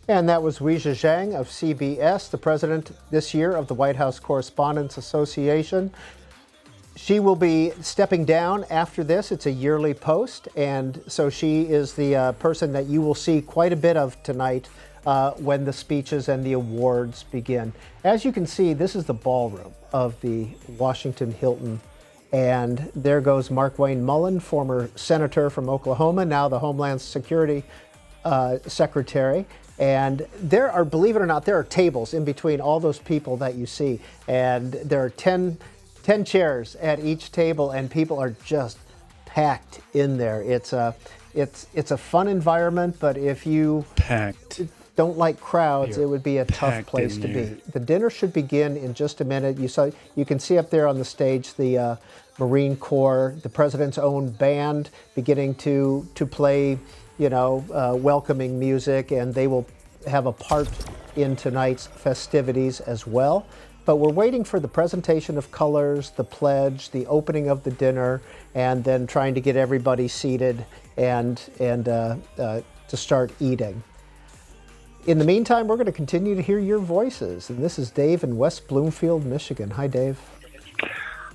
And that was Weijia Zhang of CBS, the president this year of the White House Correspondents Association. She will be stepping down after this. It's a yearly post, and so she is the person that you will see quite a bit of tonight when the speeches and the awards begin. As you can see, this is the ballroom of the Washington Hilton, and there goes Markwayne Mullin, former senator from Oklahoma, now the Homeland Security Secretary. And there are, believe it or not, there are tables in between all those people that you see, and there are 10 chairs at each table, and people are just packed in there. It's a fun environment, but if you don't like crowds, it would be a tough place to be. The dinner should begin in just a minute. You can see up there on the stage the Marine Corps, the president's own band beginning to play, welcoming music, and they will have a part in tonight's festivities as well. But we're waiting for the presentation of colors, the pledge, the opening of the dinner, and then trying to get everybody seated and to start eating. In the meantime, we're going to continue to hear your voices. And this is Dave in West Bloomfield, Michigan. Hi, Dave.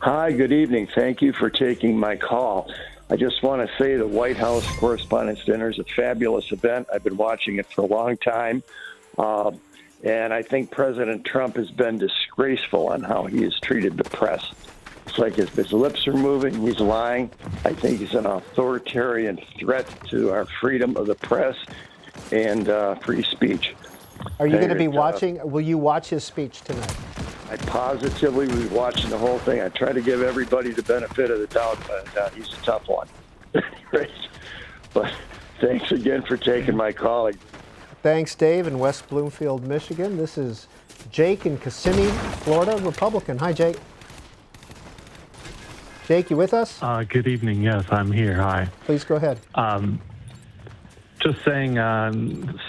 Hi, good evening. Thank you for taking my call. I just want to say the White House Correspondents Dinner is a fabulous event. I've been watching it for a long time. And I think President Trump has been disgraceful on how he has treated the press. It's like his lips are moving, he's lying. I think he's an authoritarian threat to our freedom of the press and free speech. Are you going to be watching? Will you watch his speech tonight? I positively will be watching the whole thing. I try to give everybody the benefit of the doubt, but he's a tough one. Right. But thanks again for taking my call. Thanks, Dave, in West Bloomfield, Michigan. This is Jake in Kissimmee, Florida, Republican. Hi, Jake. Jake, you with us? Good evening. Yes, I'm here. Hi. Please go ahead. Just saying,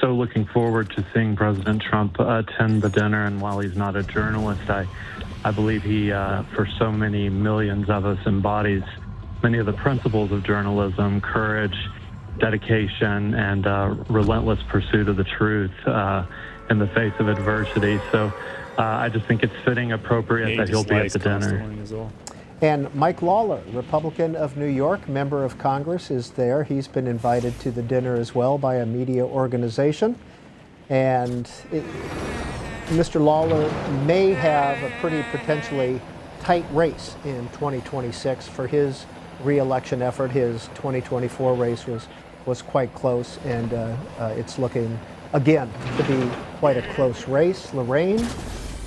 so looking forward to seeing President Trump attend the dinner. And while he's not a journalist, I believe he, for so many millions of us, embodies many of the principles of journalism: courage, dedication, and relentless pursuit of the truth in the face of adversity. So I just think it's fitting, appropriate that he'll be at the dinner. And Mike Lawler, Republican of New York, member of Congress, is there. He's been invited to the dinner as well by a media organization. And Mr. Lawler may have a pretty potentially tight race in 2026 for his re-election effort. His 2024 race was quite close, and it's looking, again, to be quite a close race. Lorraine,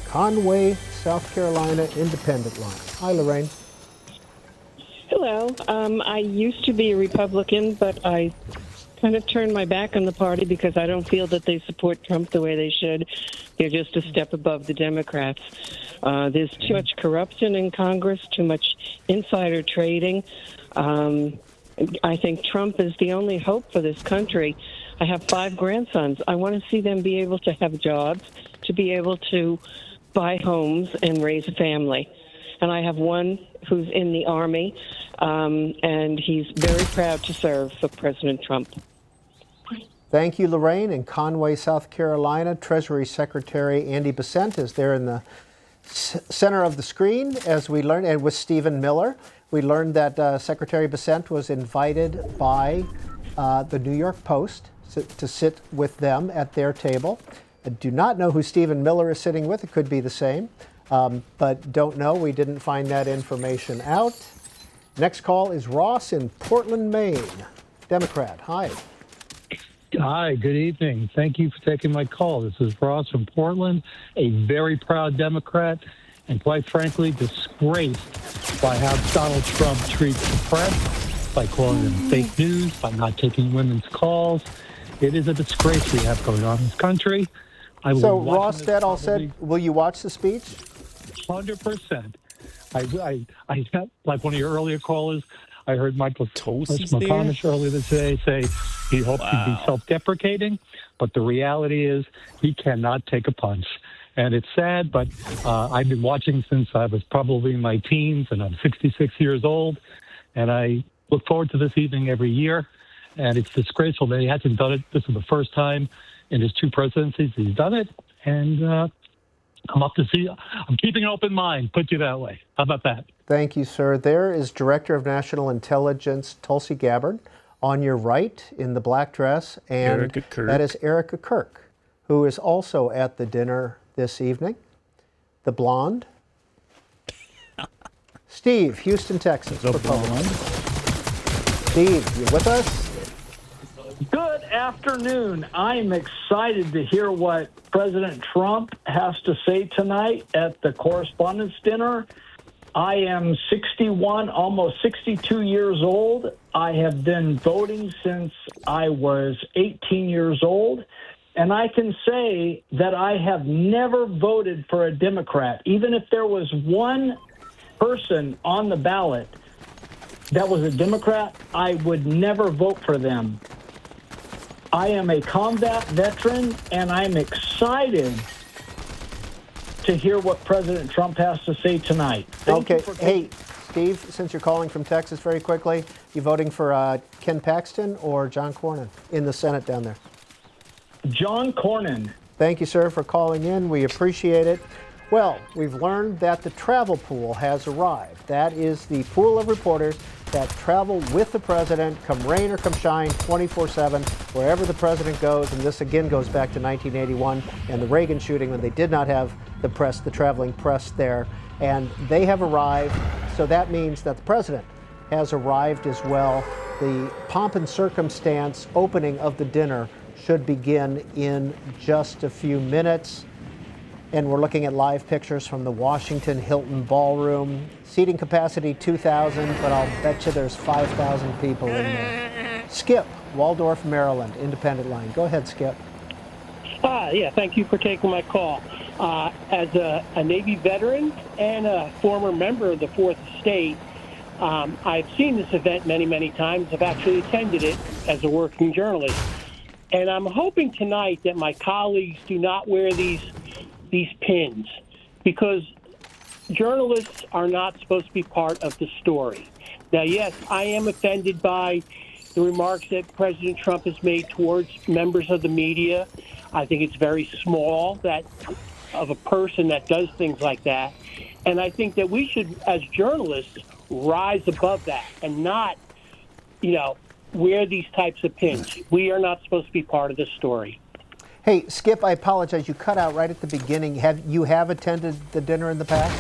Conway, South Carolina, independent line. Hi, Lorraine. Hello. I used to be a Republican, but I kind of turned my back on the party because I don't feel that they support Trump the way they should. They're just a step above the Democrats. There's too much corruption in Congress, too much insider trading. I think Trump is the only hope for this country. I have 5 grandsons. I want to see them be able to have jobs, to be able to buy homes and raise a family. And I have one who's in the Army, and he's very proud to serve for President Trump. Thank you, Lorraine. In Conway, South Carolina, Treasury Secretary Andy Besant is there in the center of the screen, as we learned, and with Stephen Miller. We learned that Secretary Besant was invited by the New York Post to sit with them at their table. I do not know who Stephen Miller is sitting with. It could be the same, but don't know. We didn't find that information out. Next call is Ross in Portland, Maine, Democrat. Hi. Hi, good evening. Thank you for taking my call. This is Ross from Portland, a very proud Democrat, and quite frankly, disgraced by how Donald Trump treats the press, by calling them fake news, by not taking women's calls. It is a disgrace we have going on in this country. So, Ross, that all said, will you watch the speech? 100%. I like one of your earlier callers, I heard Michael McConnell earlier today say he hoped he'd be self-deprecating, but the reality is he cannot take a punch. And it's sad, but I've been watching since I was probably in my teens, and I'm 66 years old, and I look forward to this evening every year. And it's disgraceful that he hasn't done it. This is the first time In his 2 presidencies, he's done it, and I'm up to see. I'm keeping an open mind, put you that way. How about that? Thank you, sir. There is Director of National Intelligence Tulsi Gabbard on your right in the black dress, and Erica Kirk. that is Erica Kirk, who is also at the dinner this evening. The blonde. Steve, Houston, Texas. The blonde. Steve, you with us? Good afternoon. I'm excited to hear what President Trump has to say tonight at the Correspondents' Dinner. I am 61, almost 62 years old. I have been voting since I was 18 years old. And I can say that I have never voted for a Democrat. Even if there was one person on the ballot that was a Democrat, I would never vote for them. I am a combat veteran, and I'm excited to hear what President Trump has to say tonight. Okay. Hey, Steve, since you're calling from Texas very quickly, you voting for Ken Paxton or John Cornyn in the Senate down there? John Cornyn. Thank you, sir, for calling in. We appreciate it. Well, we've learned that the travel pool has arrived. That is the pool of reporters that travel with the president, come rain or come shine, 24/7, wherever the president goes. And this again goes back to 1981 and the Reagan shooting when they did not have the press, the traveling press there. And they have arrived. So that means that the president has arrived as well. The pomp and circumstance opening of the dinner should begin in just a few minutes. And we're looking at live pictures from the Washington Hilton Ballroom. Seating capacity 2,000, but I'll bet you there's 5,000 people in there. Skip, Waldorf, Maryland, independent line. Go ahead, Skip. Yeah, thank you for taking my call. As a Navy veteran and a former member of the Fourth Estate, I've seen this event many, many times. I've actually attended it as a working journalist. And I'm hoping tonight that my colleagues do not wear these pins, because journalists are not supposed to be part of the story. Now, yes, I am offended by the remarks that President Trump has made towards members of the media. I think it's very small of a person that does things like that. And I think that we should, as journalists, rise above that and not, wear these types of pins. We are not supposed to be part of the story. Hey, Skip, I apologize. You cut out right at the beginning. Have you attended the dinner in the past?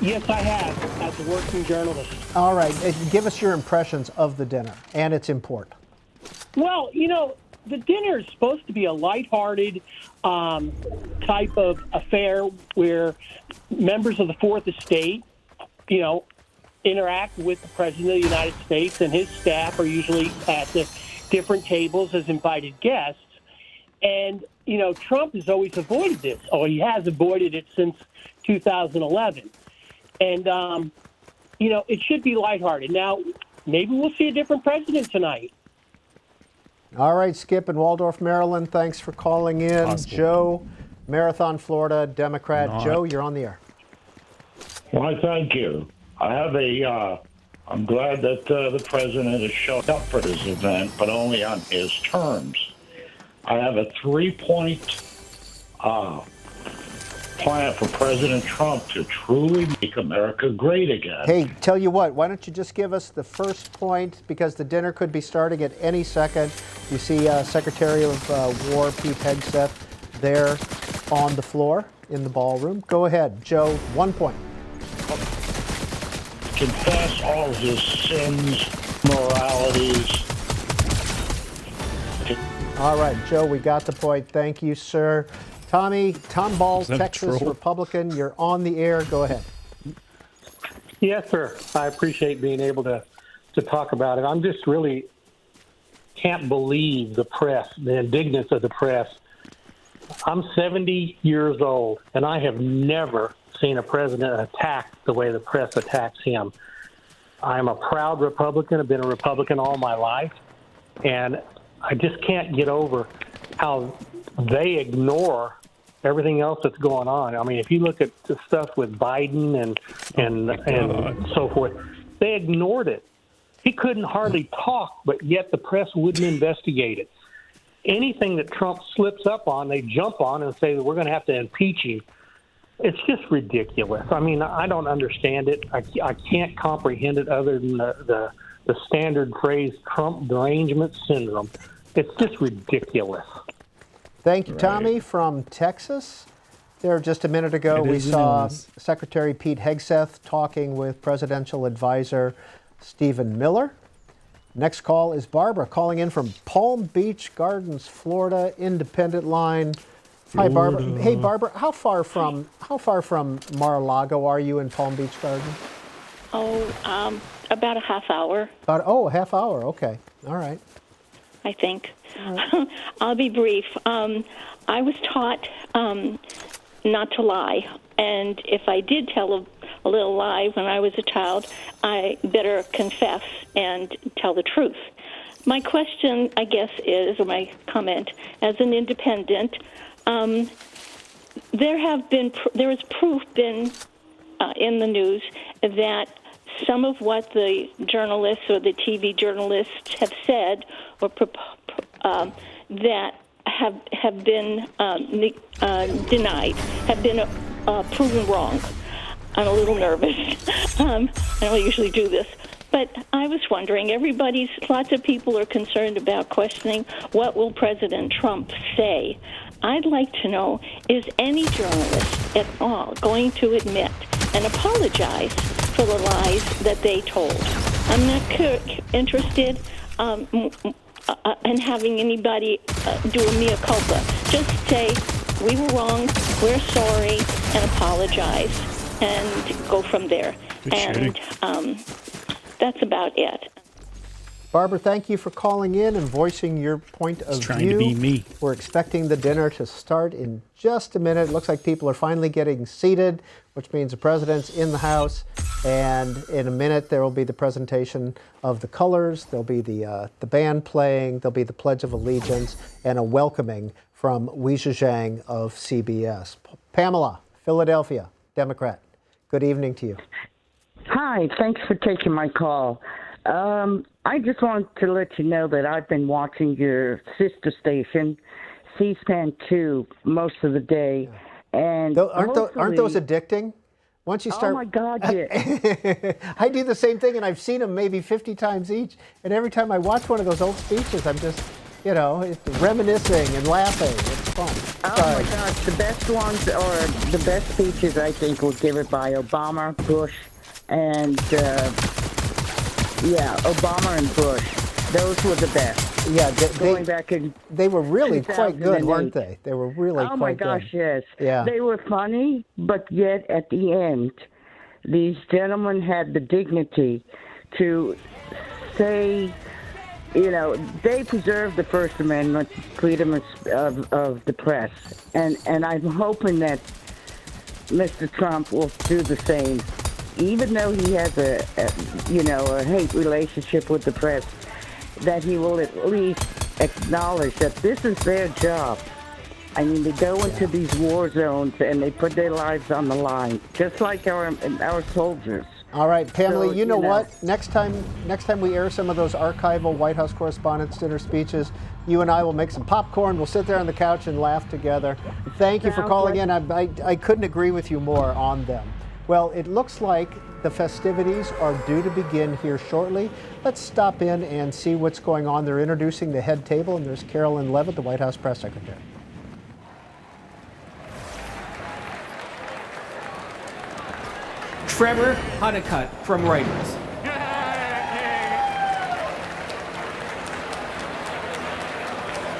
Yes, I have, as a working journalist. All right. Give us your impressions of the dinner and its import. Well, the dinner is supposed to be a lighthearted type of affair where members of the Fourth Estate, interact with the President of the United States, and his staff are usually at the different tables as invited guests. And, Trump has always avoided this, or he has avoided it since 2011. And, it should be lighthearted. Now, maybe we'll see a different president tonight. All right, Skip in Waldorf, Maryland, thanks for calling in. Possible. Joe, Marathon, Florida, Democrat. Joe, you're on the air. Why, thank you. I'm glad that the president has showed up for this event, but only on his terms. I have a 3-point plan for President Trump to truly make America great again. Hey, tell you what, why don't you just give us the first point, because the dinner could be starting at any second. You see Secretary of War Pete Hegseth there on the floor in the ballroom. Go ahead, Joe, 1 point. Confess all his sins, moralities. All right, Joe, we got the point. Thank you, sir. Tommy, Tom Ball, Texas Republican, you're on the air. Go ahead. Yes, sir. I appreciate being able to talk about it. I'm just really can't believe the press, the indignance of the press. I'm 70 years old, and I have never seen a president attacked the way the press attacks him. I'm a proud Republican. I've been a Republican all my life, and I just can't get over how they ignore everything else that's going on. I mean, if you look at the stuff with Biden and so forth, they ignored it. He couldn't hardly talk, but yet the press wouldn't investigate it. anything that Trump slips up on, they jump on and say that we're going to have to impeach you. It's just ridiculous. I mean, I don't understand it. I can't comprehend it other than the standard phrase Trump derangement syndrome. It's just ridiculous. Thank you, Tommy, from Texas. There, just a minute ago, we saw Secretary Pete Hegseth talking with presidential advisor Stephen Miller. Next call is Barbara calling in from Palm Beach Gardens, Florida, independent line. Hi, Barbara. Hey, Barbara, how far from Mar-a-Lago are you in Palm Beach Gardens? About a half hour. A half hour. Okay. All right. I think. I'll be brief. I was taught not to lie, and if I did tell a little lie when I was a child, I better confess and tell the truth. My question, I guess, or my comment, as an independent, there is proof in the news that some of what the journalists or the TV journalists have said or that have been denied, have been proven wrong. I'm a little nervous. I don't usually do this. But I was wondering, lots of people are concerned about questioning what will President Trump say. I'd like to know, is any journalist at all going to admit and apologize for the lies that they told? I'm not interested in having anybody do a mea culpa. Just say, we were wrong, we're sorry, and apologize, and go from there. And that's about it. Barbara, thank you for calling in and voicing your point of view. Trying to be me. We're expecting the dinner to start in just a minute. It looks like people are finally getting seated, which means the president's in the house. And in a minute, there will be the presentation of the colors. There'll be the band playing. There'll be the Pledge of Allegiance and a welcoming from Wei Zhejiang of CBS. Pamela, Philadelphia, Democrat. Good evening to you. Hi, thanks for taking my call. I just wanted to let you know that I've been watching your sister station, C-SPAN 2, most of the day. And aren't those addicting? Once you start, oh my God, yeah. I do the same thing, and I've seen them maybe 50 times each. And every time I watch one of those old speeches, I'm just, reminiscing and laughing. It's fun. Oh my gosh, the best ones or the best speeches I think were given by Obama, Bush, and Obama and Bush. Those were the best. Yeah, they were really quite good, weren't they? They were really quite good. Oh my gosh, yes. Yeah. They were funny, but yet at the end, these gentlemen had the dignity to say, they preserved the First Amendment, freedom of the press, and I'm hoping that Mr. Trump will do the same. Even though he has a hate relationship with the press, that he will at least acknowledge that this is their job. I mean, they go into these war zones and they put their lives on the line, just like our soldiers. All right, Pamela, so, you know what? Next time we air some of those archival White House Correspondents' Dinner speeches, you and I will make some popcorn. We'll sit there on the couch and laugh together. Thank you for calling in. I couldn't agree with you more on them. Well, it looks like the festivities are due to begin here shortly. Let's stop in and see what's going on. They're introducing the head table, and there's Carolyn Levitt, the White House press secretary. Trevor Honeycutt from Reuters.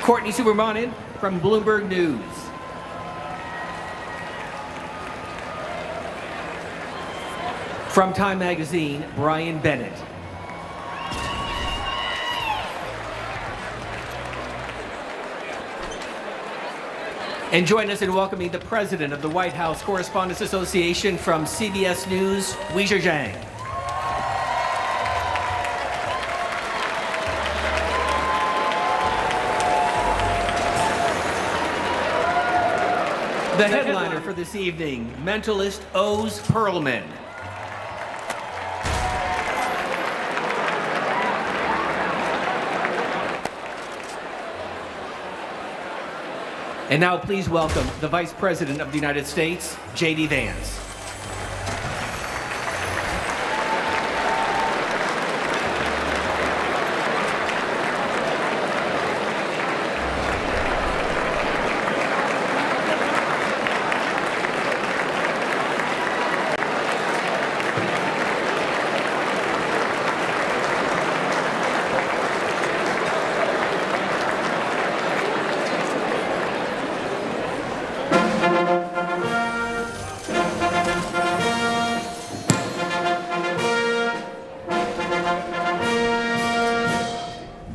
Courtney Subramanian from Bloomberg News. From Time Magazine, Brian Bennett. And join us in welcoming the president of the White House Correspondents Association from CBS News, Wei Zhejiang. The headliner for this evening, mentalist Oz Perlman. And now please welcome the Vice President of the United States, J.D. Vance.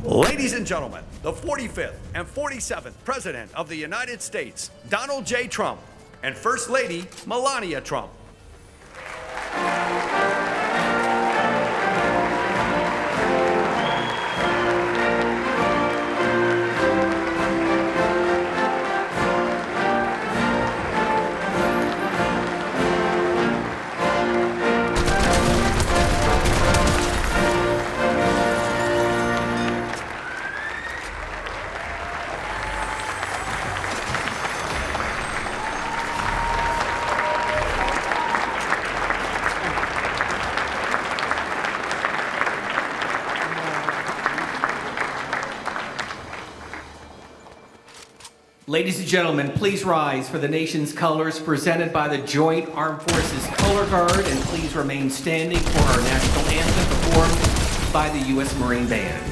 Ladies and gentlemen, the 45th and 47th President of the United States, Donald J. Trump, and First Lady Melania Trump. Ladies and gentlemen, please rise for the nation's colors presented by the Joint Armed Forces Color Guard, and please remain standing for our national anthem performed by the U.S. Marine Band.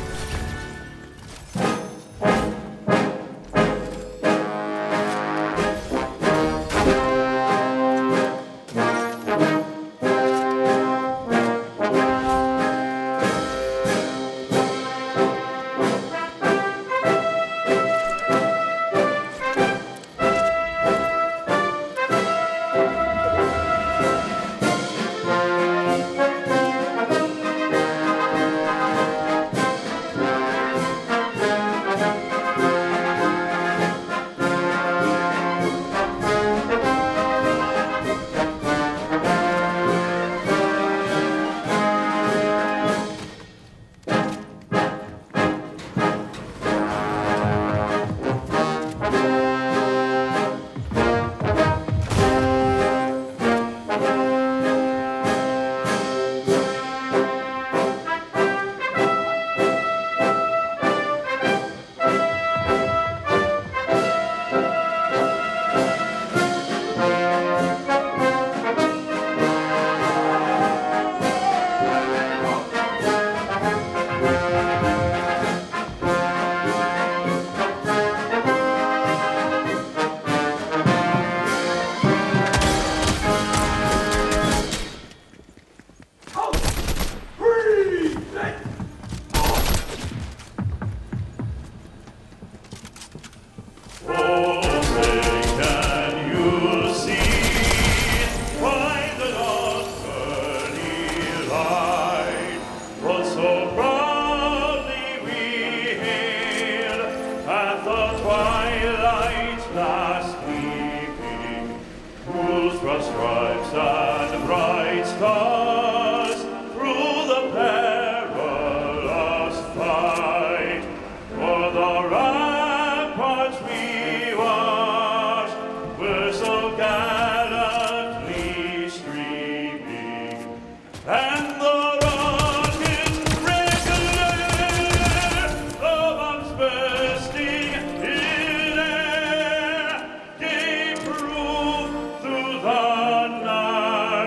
Stripes and bright stars through the perilous fight. For the ramparts we watched were so gallantly streaming, and the rockets regular, the bombs bursting in air, gave proof through the night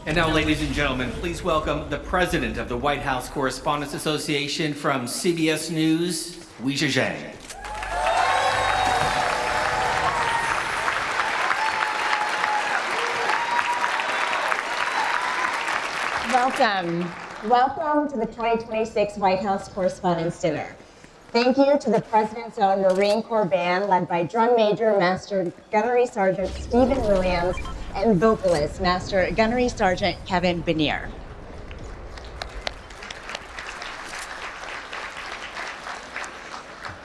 And now, ladies and gentlemen, please welcome the president of the White House Correspondents Association from CBS News, Weijia Zhang. Welcome. Welcome to the 2026 White House Correspondents Dinner. Thank you to the President's own Marine Corps Band, led by Drum Major Master Gunnery Sergeant Stephen Williams and vocalist Master Gunnery Sergeant Kevin Benier.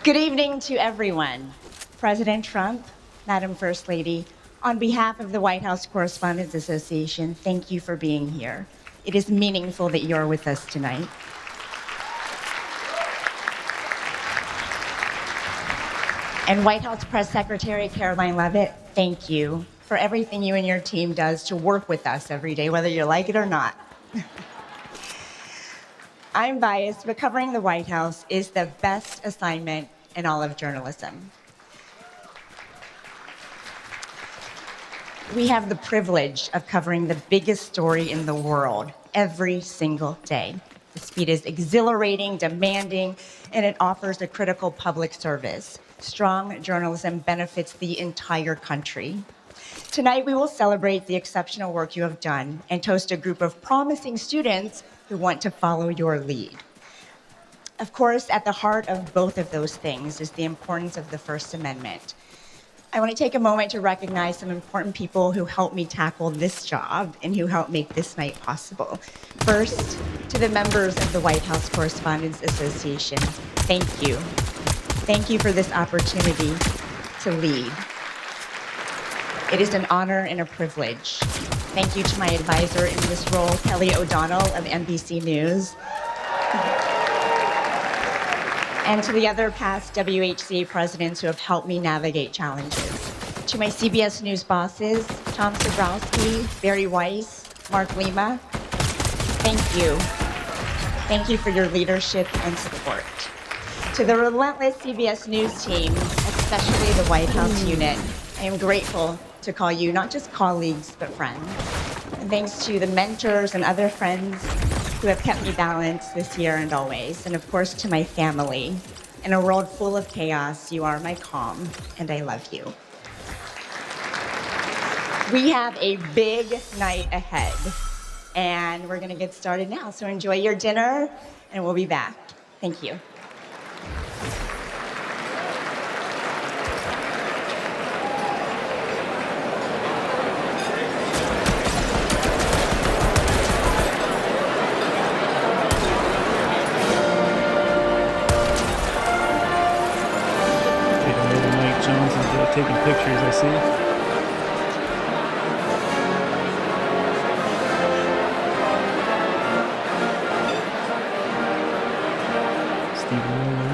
Good evening to everyone. President Trump, Madam First Lady, on behalf of the White House Correspondents Association, thank you for being here. It is meaningful that you're with us tonight. And White House Press Secretary Caroline Leavitt, thank you for everything you and your team does to work with us every day, whether you like it or not. I'm biased, but covering the White House is the best assignment in all of journalism. We have the privilege of covering the biggest story in the world every single day. The speed is exhilarating, demanding, and it offers a critical public service. Strong journalism benefits the entire country. Tonight, we will celebrate the exceptional work you have done and toast a group of promising students who want to follow your lead. Of course, at the heart of both of those things is the importance of the First Amendment. I want to take a moment to recognize some important people who helped me tackle this job and who helped make this night possible. First, to the members of the White House Correspondents Association, thank you. Thank you for this opportunity to lead. It is an honor and a privilege. Thank you to my advisor in this role, Kelly O'Donnell of NBC News. And to the other past WHCA presidents who have helped me navigate challenges. To my CBS News bosses, Tom Sobrowski, Barry Weiss, Mark Lima, thank you. Thank you for your leadership and support. To the relentless CBS News team, especially the White House unit, I am grateful to call you not just colleagues, but friends. And thanks to the mentors and other friends who have kept me balanced this year and always. And of course, to my family. In a world full of chaos, you are my calm, and I love you. We have a big night ahead, and we're gonna get started now. So enjoy your dinner, and we'll be back. Thank you. Taking pictures, I see.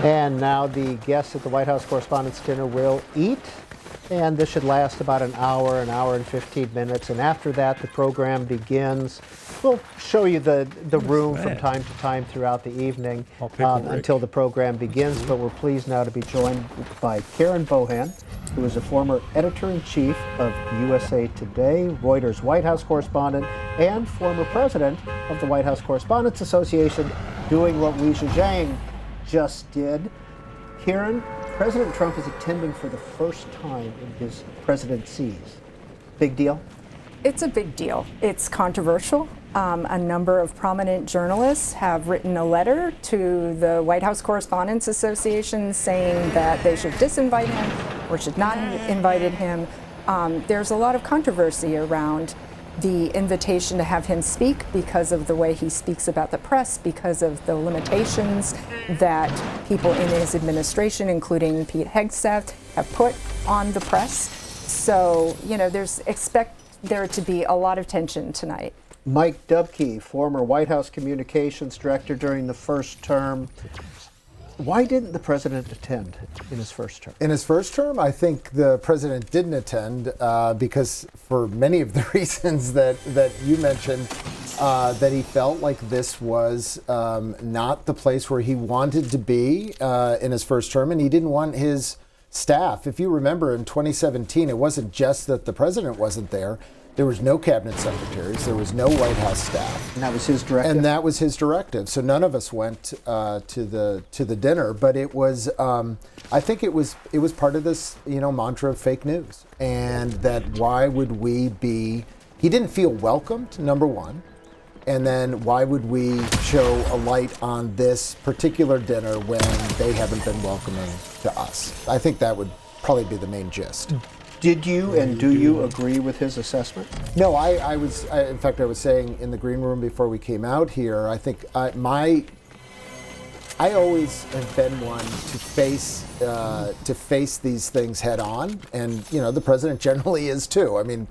And now the guests at the White House Correspondents' Dinner will eat. And this should last about an hour and 15 minutes. And after that, the program begins. We'll show you the room from time to time throughout the evening until the program begins. But we're pleased now to be joined by Karen Bohan, who is a former editor-in-chief of USA Today, Reuters White House correspondent, and former president of the White House Correspondents Association, doing what Weijia Zhang just did. Karen, President Trump is attending for the first time in his presidencies. Big deal? It's a big deal. It's controversial. A number of prominent journalists have written a letter to the White House Correspondents Association saying that they should disinvite him or should not have invited him. There's a lot of controversy around the invitation to have him speak because of the way he speaks about the press, because of the limitations that people in his administration, including Pete Hegseth, have put on the press. So, you know, expect there to be a lot of tension tonight. Mike Dubke, former White House communications director during the first term. Why didn't the president attend in his first term? In his first term, I think the president didn't attend because for many of the reasons that you mentioned, that he felt like this was not the place where he wanted to be in his first term, and he didn't want his staff. If you remember in 2017, it wasn't just that the president wasn't there. There was no cabinet secretaries. There was no White House staff. And that was his directive? And that was his directive. So none of us went to the dinner, but it was, I think it was part of this, mantra of fake news. And that why would we be, he didn't feel welcomed, number one. And then why would we show a light on this particular dinner when they haven't been welcoming to us? I think that would probably be the main gist. Did you and do you agree with his assessment? No, I was. In fact, I was saying in the green room before we came out here. I think I always have been one to face these things head on, and the president generally is too. I mean,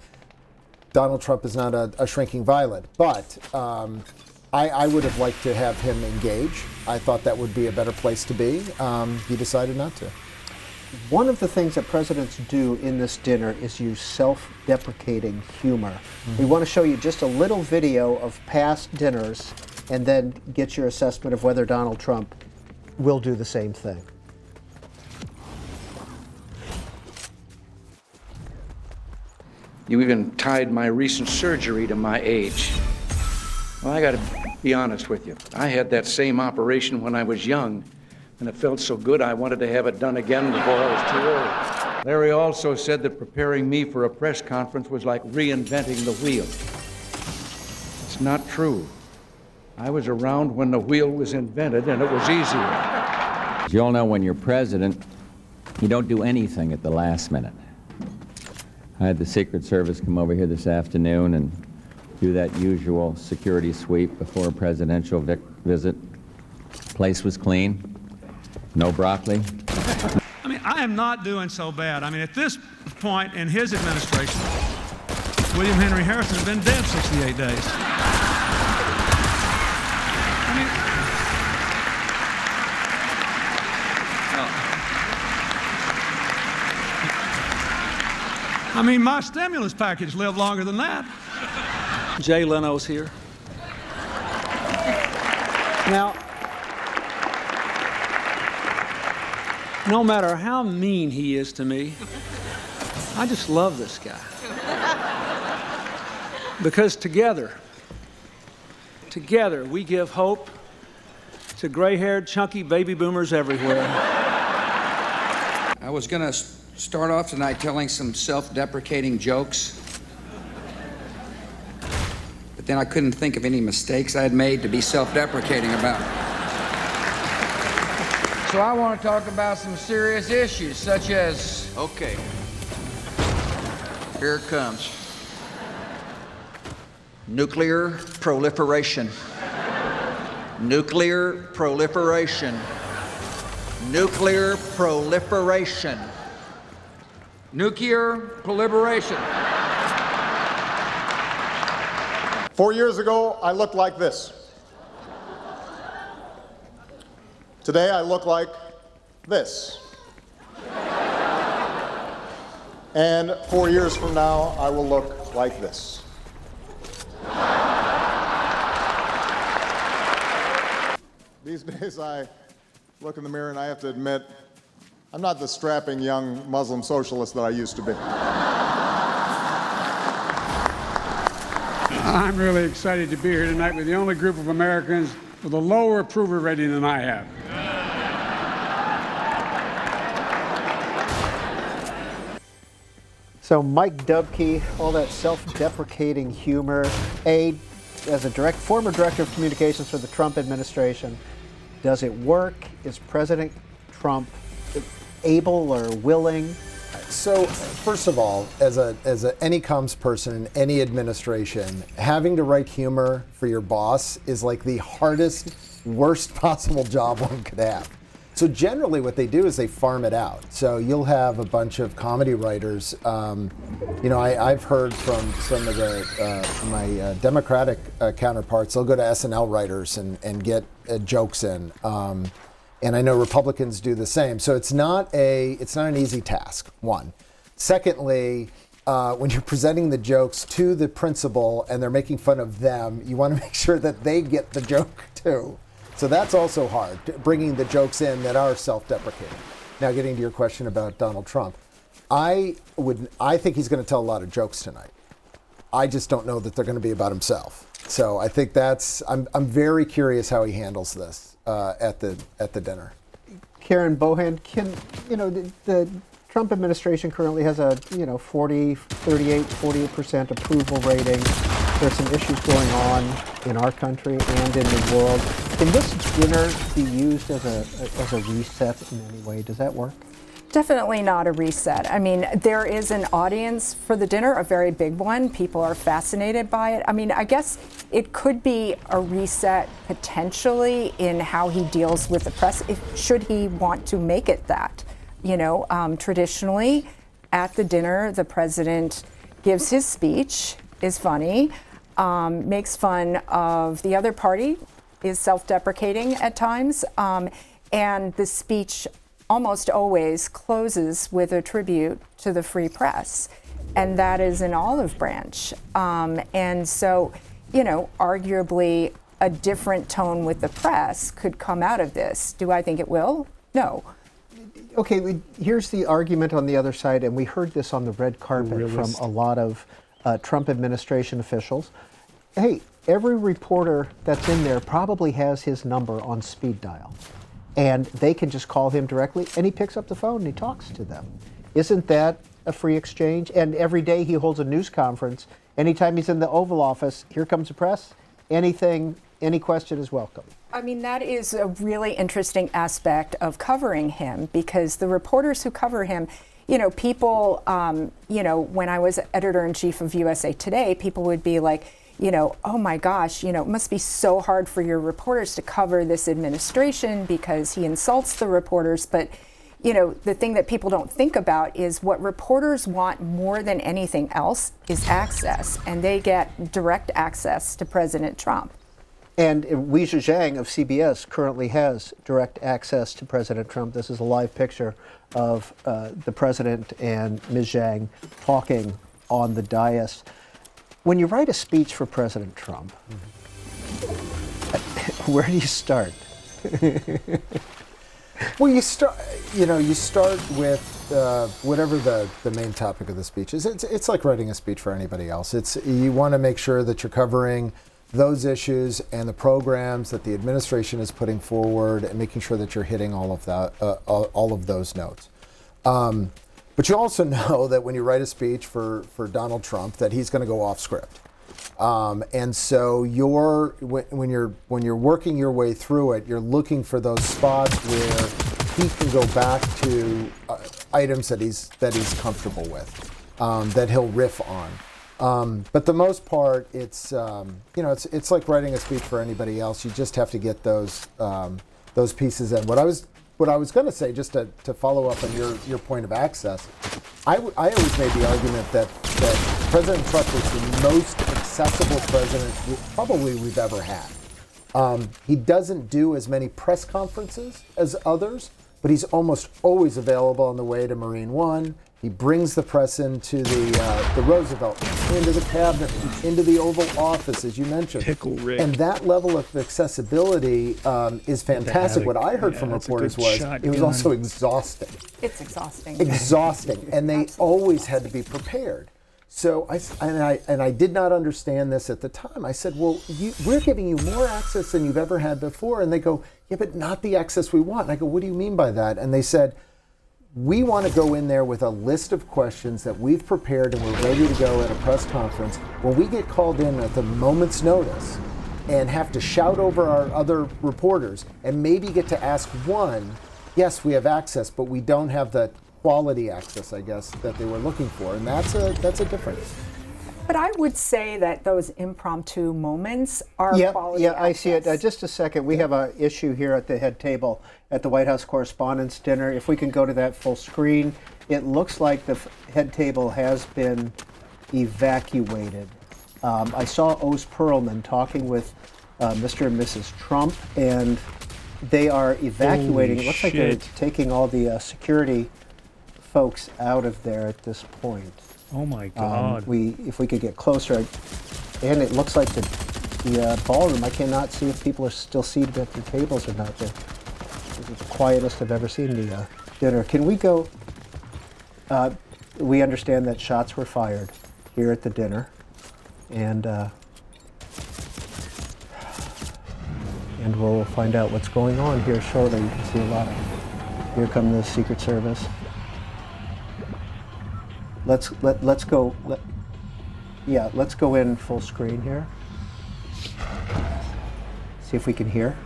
Donald Trump is not a shrinking violet, but I would have liked to have him engage. I thought that would be a better place to be. He decided not to. One of the things that presidents do in this dinner is use self-deprecating humor. Mm-hmm. We want to show you just a little video of past dinners and then get your assessment of whether Donald Trump will do the same thing. You even tied my recent surgery to my age. Well, I got to be honest with you. I had that same operation when I was young. And it felt so good I wanted to have it done again before I was too old. Larry also said that preparing me for a press conference was like reinventing the wheel. It's not true. I was around when the wheel was invented and it was easier. As you all know, when you're president, you don't do anything at the last minute. I had the Secret Service come over here this afternoon and do that usual security sweep before a presidential visit. Place was clean. No broccoli. I mean, I am not doing so bad. I mean, at this point in his administration, William Henry Harrison has been dead 68 days. I mean, my stimulus package lived longer than that. Jay Leno's here. Now, no matter how mean he is to me, I just love this guy. Because together, we give hope to gray-haired, chunky baby boomers everywhere. I was going to start off tonight telling some self-deprecating jokes. But then I couldn't think of any mistakes I had made to be self-deprecating about. So I want to talk about some serious issues, such as, okay, here it comes. Nuclear proliferation. Nuclear proliferation. Nuclear proliferation. Nuclear proliferation. 4 years ago, I looked like this. Today, I look like this. And 4 years from now, I will look like this. These days, I look in the mirror and I have to admit, I'm not the strapping young Muslim socialist that I used to be. I'm really excited to be here tonight with the only group of Americans with a lower approval rating than I have. So Mike Dubke, all that self-deprecating humor, as a former director of communications for the Trump administration, does it work? Is President Trump able or willing? So, first of all, as any comms person in any administration, having to write humor for your boss is like the hardest, worst possible job one could have. So generally what they do is they farm it out. So you'll have a bunch of comedy writers. I've heard from some of my Democratic counterparts, they'll go to SNL writers and get jokes in. And I know Republicans do the same. So it's not an easy task, one. Secondly, when you're presenting the jokes to the principal and they're making fun of them, you want to make sure that they get the joke too. So that's also hard, bringing the jokes in that are self-deprecating. Now, getting to your question about Donald Trump, I think he's going to tell a lot of jokes tonight. I just don't know that they're going to be about himself. So I think I'm very curious how he handles this at the dinner. Karen Bohan, the Trump administration currently has a 48% approval rating. There's some issues going on in our country and in the world. Can this dinner be used as a reset in any way? Does that work? Definitely not a reset. I mean, there is an audience for the dinner, a very big one. People are fascinated by it. I mean, I guess it could be a reset potentially in how he deals with the press, should he want to make it that. Traditionally at the dinner, the president gives his speech, is funny, makes fun of the other party, is self-deprecating at times, and the speech almost always closes with a tribute to the free press, and that is an olive branch. And so, arguably a different tone with the press could come out of this. Do I think it will? No. Okay, here's the argument on the other side, and we heard this on the red carpet from a lot of Trump administration officials. Hey, every reporter that's in there probably has his number on speed dial. And they can just call him directly, and he picks up the phone and he talks to them. Isn't that a free exchange? And every day he holds a news conference. Anytime he's in the Oval Office, here comes the press. Any question is welcome. I mean, that is a really interesting aspect of covering him, because the reporters who cover him, people, when I was editor-in-chief of USA Today, people would be like, oh my gosh, it must be so hard for your reporters to cover this administration because he insults the reporters. But, the thing that people don't think about is what reporters want more than anything else is access, and they get direct access to President Trump. And Weijia Zhang of CBS currently has direct access to President Trump. This is a live picture of the president and Ms. Zhang talking on the dais. When you write a speech for President Trump, where do you start? Well, you start with whatever the main topic of the speech is. It's like writing a speech for anybody else. You want to make sure that you're covering those issues and the programs that the administration is putting forward, and making sure that you're hitting all of that, all of those notes. But you also know that when you write a speech for Donald Trump, that he's going to go off script. And so when you're working your way through it, you're looking for those spots where he can go back to items that he's comfortable with, that he'll riff on. But the most part, it's like writing a speech for anybody else. You just have to get those pieces in. What I was going to say, just to follow up on your point of access, I always made the argument that President Trump is the most accessible president probably we've ever had. He doesn't do as many press conferences as others, but he's almost always available on the way to Marine One. He brings the press into the Roosevelt, into the cabinet, into the Oval Office, as you mentioned. Pickle Rick. And that level of accessibility is fantastic. What I heard from reporters was it was also exhausting. It's exhausting. Exhausting, and they always had to be prepared. So I did not understand this at the time. I said, well, we're giving you more access than you've ever had before. And they go, yeah, but not the access we want. And I go, what do you mean by that? And they said, we want to go in there with a list of questions that we've prepared and we're ready to go at a press conference. When we get called in at the moment's notice and have to shout over our other reporters and maybe get to ask one, yes, we have access, but we don't have the quality access, I guess, that they were looking for. And that's a difference. But I would say that those impromptu moments are quality access. I see it. Just a second. We have an issue here at the head table at the White House Correspondents Dinner. If we can go to that full screen, it looks like the head table has been evacuated. I saw Oz Perlman talking with Mr. and Mrs. Trump, and they are evacuating. It looks like they're taking all the security folks out of there at this point. Oh my God! If we could get closer, and it looks like the ballroom. I cannot see if people are still seated at their tables or not. This is the quietest I've ever seen the dinner. Can we go? We understand that shots were fired here at the dinner, and we'll find out what's going on here shortly. You can see a lot of. Here come the Secret Service. Let's go. Let's go in full screen here. See if we can hear.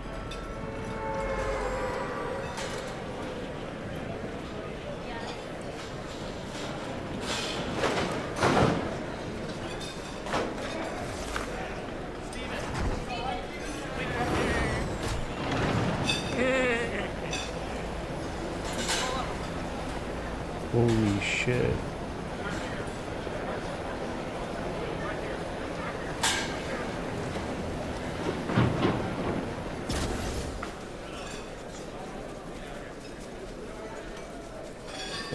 Holy shit.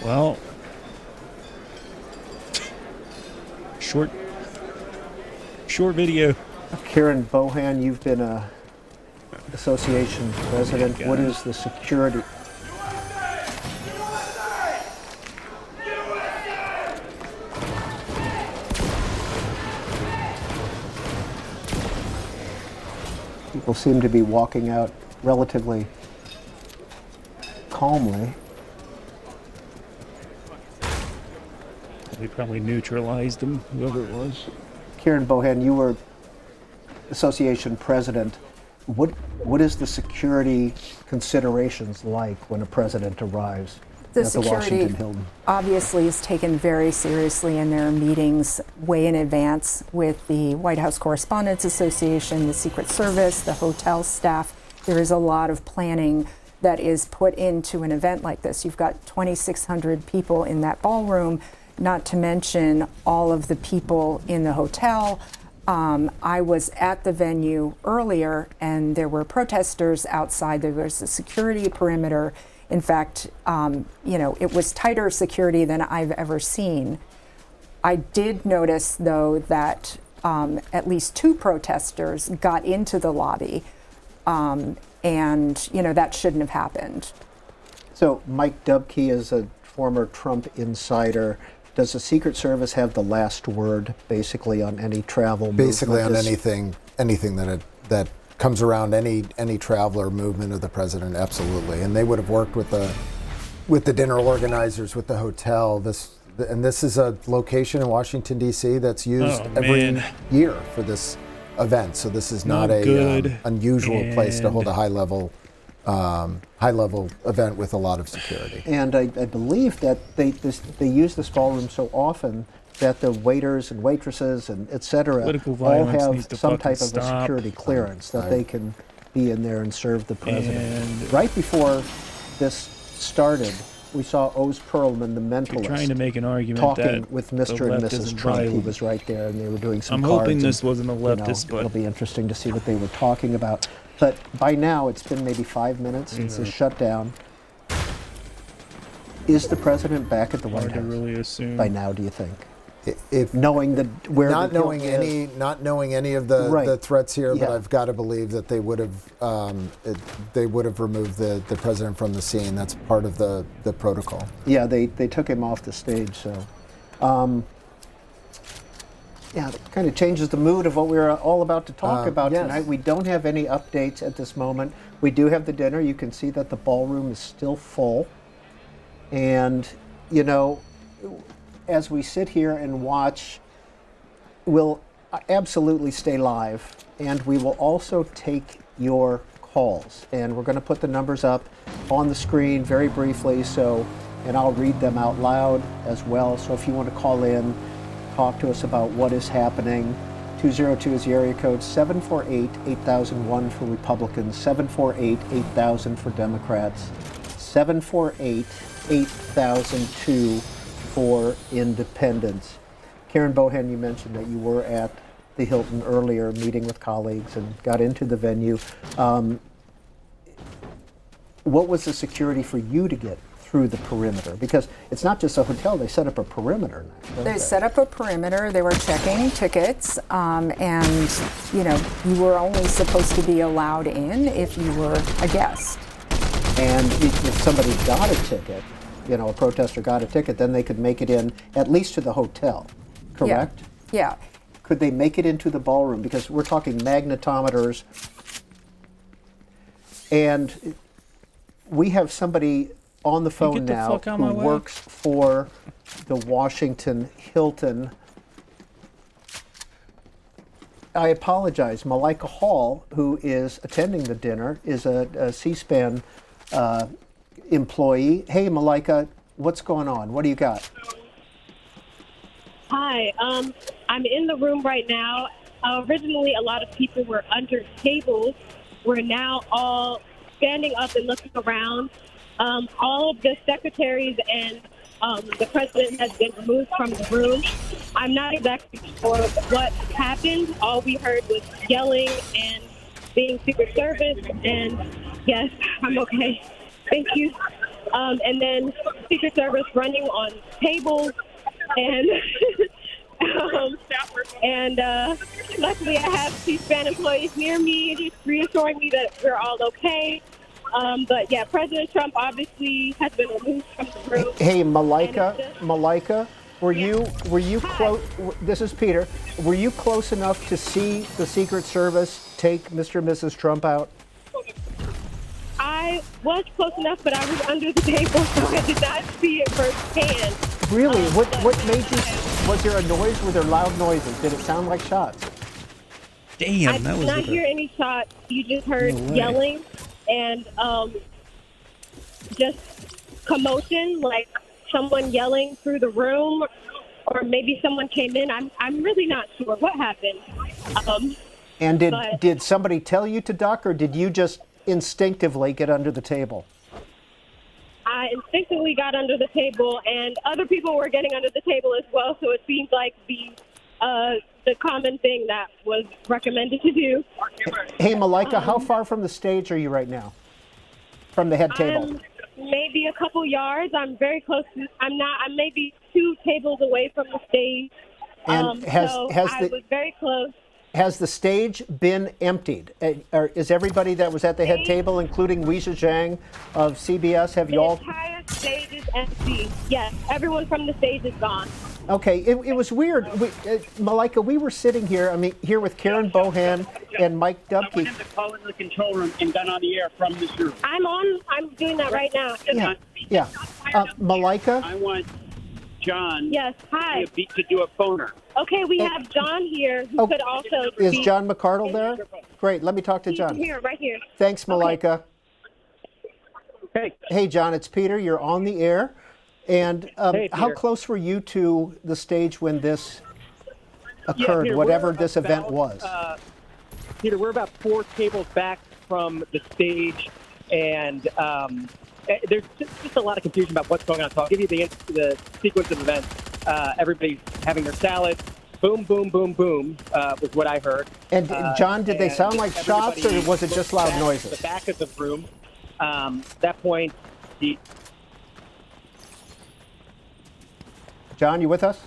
Well, short video. Karen Bohan, you've been a association president. What is the security? People seem to be walking out relatively calmly. They probably neutralized him, whoever it was. Karen Bohan, you were association president. What is the security considerations like when a president arrives The at the security Washington Hilton? obviously is taken very seriously, and there are meetings way in advance with the White House Correspondents Association, the Secret Service, the hotel staff. There is a lot of planning that is put into an event like this. You've got 2,600 people in that ballroom, not to mention all of the people in the hotel. I was at the venue earlier, and there were protesters outside. There was a security perimeter. In fact, it was tighter security than I've ever seen. I did notice, though, that at least 2 protesters got into the lobby, and that shouldn't have happened. So Mike Dubke is a former Trump insider. Does the Secret Service have the last word, basically, on any travel? Basically, on movement? anything that comes around any traveler movement of the president, absolutely. And they would have worked with the dinner organizers, with the hotel. This is a location in Washington D.C. that's used every year for this event. So this is not a unusual place to hold a high level event with a lot of security. And I believe that they use this ballroom so often that the waiters and waitresses and et cetera all have some type of a security clearance that they can be in there and serve the president. And right before this started, we saw Oz Perlman, the mentalist, trying to make an argument talking that with Mr. and Mrs. Trump. He was right there, and they were doing some I'm cards. hoping this wasn't a leftist, but it'll be interesting to see what they were talking about. But by now, it's been maybe 5 minutes since the shutdown. Is the president back at the White House? Hard to really assume. By now, do you think? If knowing where not the knowing is. not knowing any of the threats here, but I've got to believe that they would have removed the president from the scene. That's part of the protocol. Yeah, they took him off the stage. So, it kind of changes the mood of what we were all about to talk about tonight. We don't have any updates at this moment. We do have the dinner. You can see that the ballroom is still full, and as we sit here and watch, we'll absolutely stay live, and we will also take your calls. And we're going to put the numbers up on the screen very briefly, and I'll read them out loud as well. So if you want to call in, talk to us about what is happening. 202 is the area code, 748-8001 for Republicans, 748-8000 for Democrats, 748-8002 for independents. Karen Bohan, you mentioned that you were at the Hilton earlier, meeting with colleagues and got into the venue. What was the security for you to get through the perimeter? Because it's not just a hotel, they set up a perimeter now. They set up a perimeter, they were checking tickets, and you were only supposed to be allowed in if you were a guest. And if somebody got a ticket, a protester got a ticket, then they could make it in at least to the hotel, correct? Yeah. Could they make it into the ballroom? Because we're talking magnetometers. And we have somebody on the phone now who works for the Washington Hilton. I apologize. Malika Hall, who is attending the dinner, is a C-SPAN employee. Hey, Malika, what's going on? What do you got? Hi, I'm in the room right now. Originally, a lot of people were under tables. We're now all standing up and looking around. All of the secretaries and the president has been removed from the room. I'm not exactly sure what happened. All we heard was yelling and being Secret Service. And yes, I'm okay. Thank you. And then Secret Service running on tables. And luckily I have C-SPAN employees near me just reassuring me that we're all okay. But yeah, President Trump obviously has been removed from the room. Hey, Malika, were you close? This is Peter. Were you close enough to see the Secret Service take Mr. and Mrs. Trump out? I was close enough, but I was under the table, so I did not see it firsthand. Really? What made you? Was there a noise? Were there loud noises? Did it sound like shots? I did not hear any shots. You just heard yelling and just commotion, like someone yelling through the room, or maybe someone came in. I'm really not sure what happened. And did somebody tell you to duck, or did you just instinctively get under the table? I instinctively got under the table, and other people were getting under the table as well. So it seems like the common thing that was recommended to do. Hey, Malika, how far from the stage are you right now? From the head table? Maybe a couple yards. I'm very close. I'm maybe 2 tables away from the stage. And I was very close. Has the stage been emptied? Or is everybody that was at the head table, including Weijia Zhang of CBS, have you all? The entire stage is empty. Yes, everyone from the stage is gone. Okay, it was weird. Malika, we were sitting here, here with Karen Bohan and Mike Dubke. I want him to call in the control room and then on the air from this room. I'm doing that right now. Yeah. Malika? I want John Yes, hi. to do a phoner. Okay, we have John here who could also Is speak. John McCardle there? Great, let me talk to John. He's here, right here. Thanks, Malika. Okay. Hey, John, it's Peter. You're on the air. And Hey, how Peter. close were you to the stage when this occurred, Peter, whatever we're this event was? Peter, we're about 4 tables back from the stage, and there's just a lot of confusion about what's going on. So I'll give you the sequence of events. Everybody's having their salad. Boom, boom, boom, boom was what I heard. And John, did they sound like shots, or was it just loud noises? The back of the room. That point, John, you with us?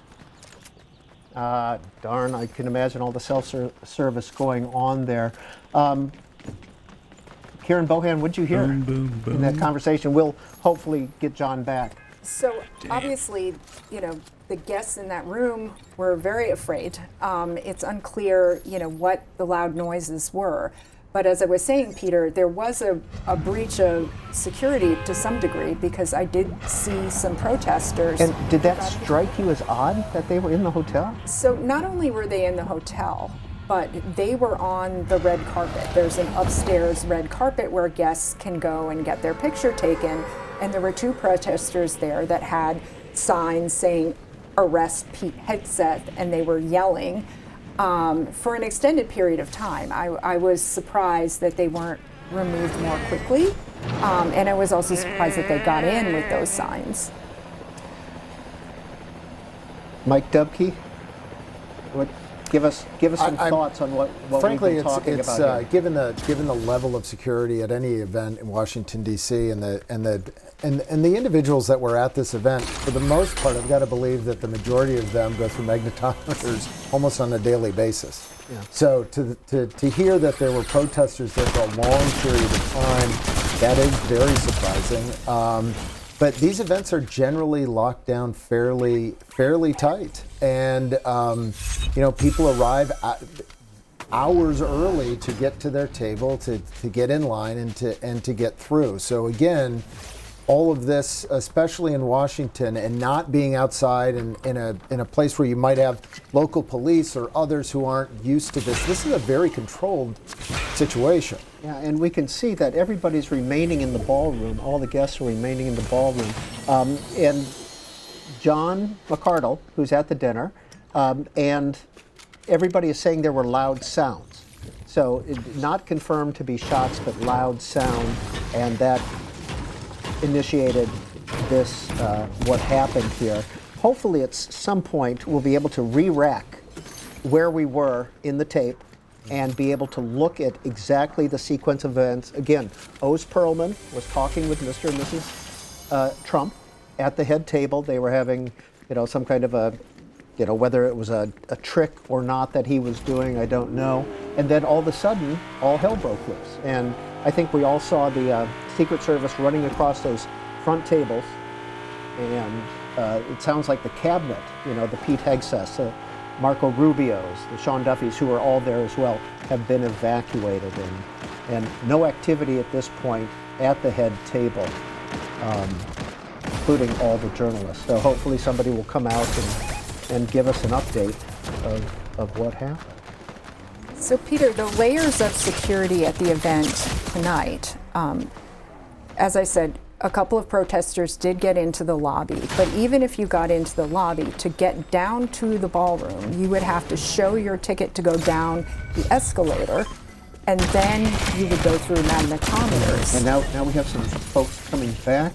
Darn, I can imagine all the self-service going on there. Karen Bohan, what did you hear in that conversation? We'll hopefully get John back. So obviously, the guests in that room were very afraid. It's unclear, what the loud noises were. But as I was saying, Peter, there was a breach of security to some degree because I did see some protesters. And did that strike you as odd that they were in the hotel? So not only were they in the hotel, but they were on the red carpet. There's an upstairs red carpet where guests can go and get their picture taken. And there were 2 protesters there that had signs saying, "Arrest Pete Hegseth," and they were yelling for an extended period of time. I was surprised that they weren't removed more quickly. And I was also surprised that they got in with those signs. Mike Dubke, give us some thoughts on what frankly, we've been talking it's about here. given the level of security at any event in Washington D.C. and the individuals that were at this event, for the most part, I've got to believe that the majority of them go through magnetometers almost on a daily basis. Yeah. So to hear that there were protesters there for a long period of time, That is very surprising. But these events are generally locked down fairly tight, and people arrive hours early to get to their table, to get in line, and to get through. So again, all of this, especially in Washington, and not being outside in a place where you might have local police or others who aren't used to this. This is a very controlled situation. Yeah, and we can see that everybody's remaining in the ballroom. All the guests are remaining in the ballroom. And John McArdle, who's at the dinner, and everybody is saying there were loud sounds. So not confirmed to be shots, but loud sound, and that initiated this, what happened here. Hopefully at some point we'll be able to re-rack where we were in the tape and be able to look at exactly the sequence of events. Again, Oz Perlman was talking with Mr. and Mrs. Trump at the head table. They were having, some kind of a, whether it was a trick or not that he was doing, I don't know. And then all of a sudden, all hell broke loose. And I think we all saw the Secret Service running across those front tables. And it sounds like the cabinet, the Pete Hegseths, Marco Rubio's, the Sean Duffy's, who are all there as well, have been evacuated. And no activity at this point at the head table, including all the journalists. So hopefully somebody will come out and give us an update of what happened. So Peter, the layers of security at the event tonight, as I said, a couple of protesters did get into the lobby, but even if you got into the lobby, to get down to the ballroom, you would have to show your ticket to go down the escalator, and then you would go through magnetometers. And now we have some folks coming back.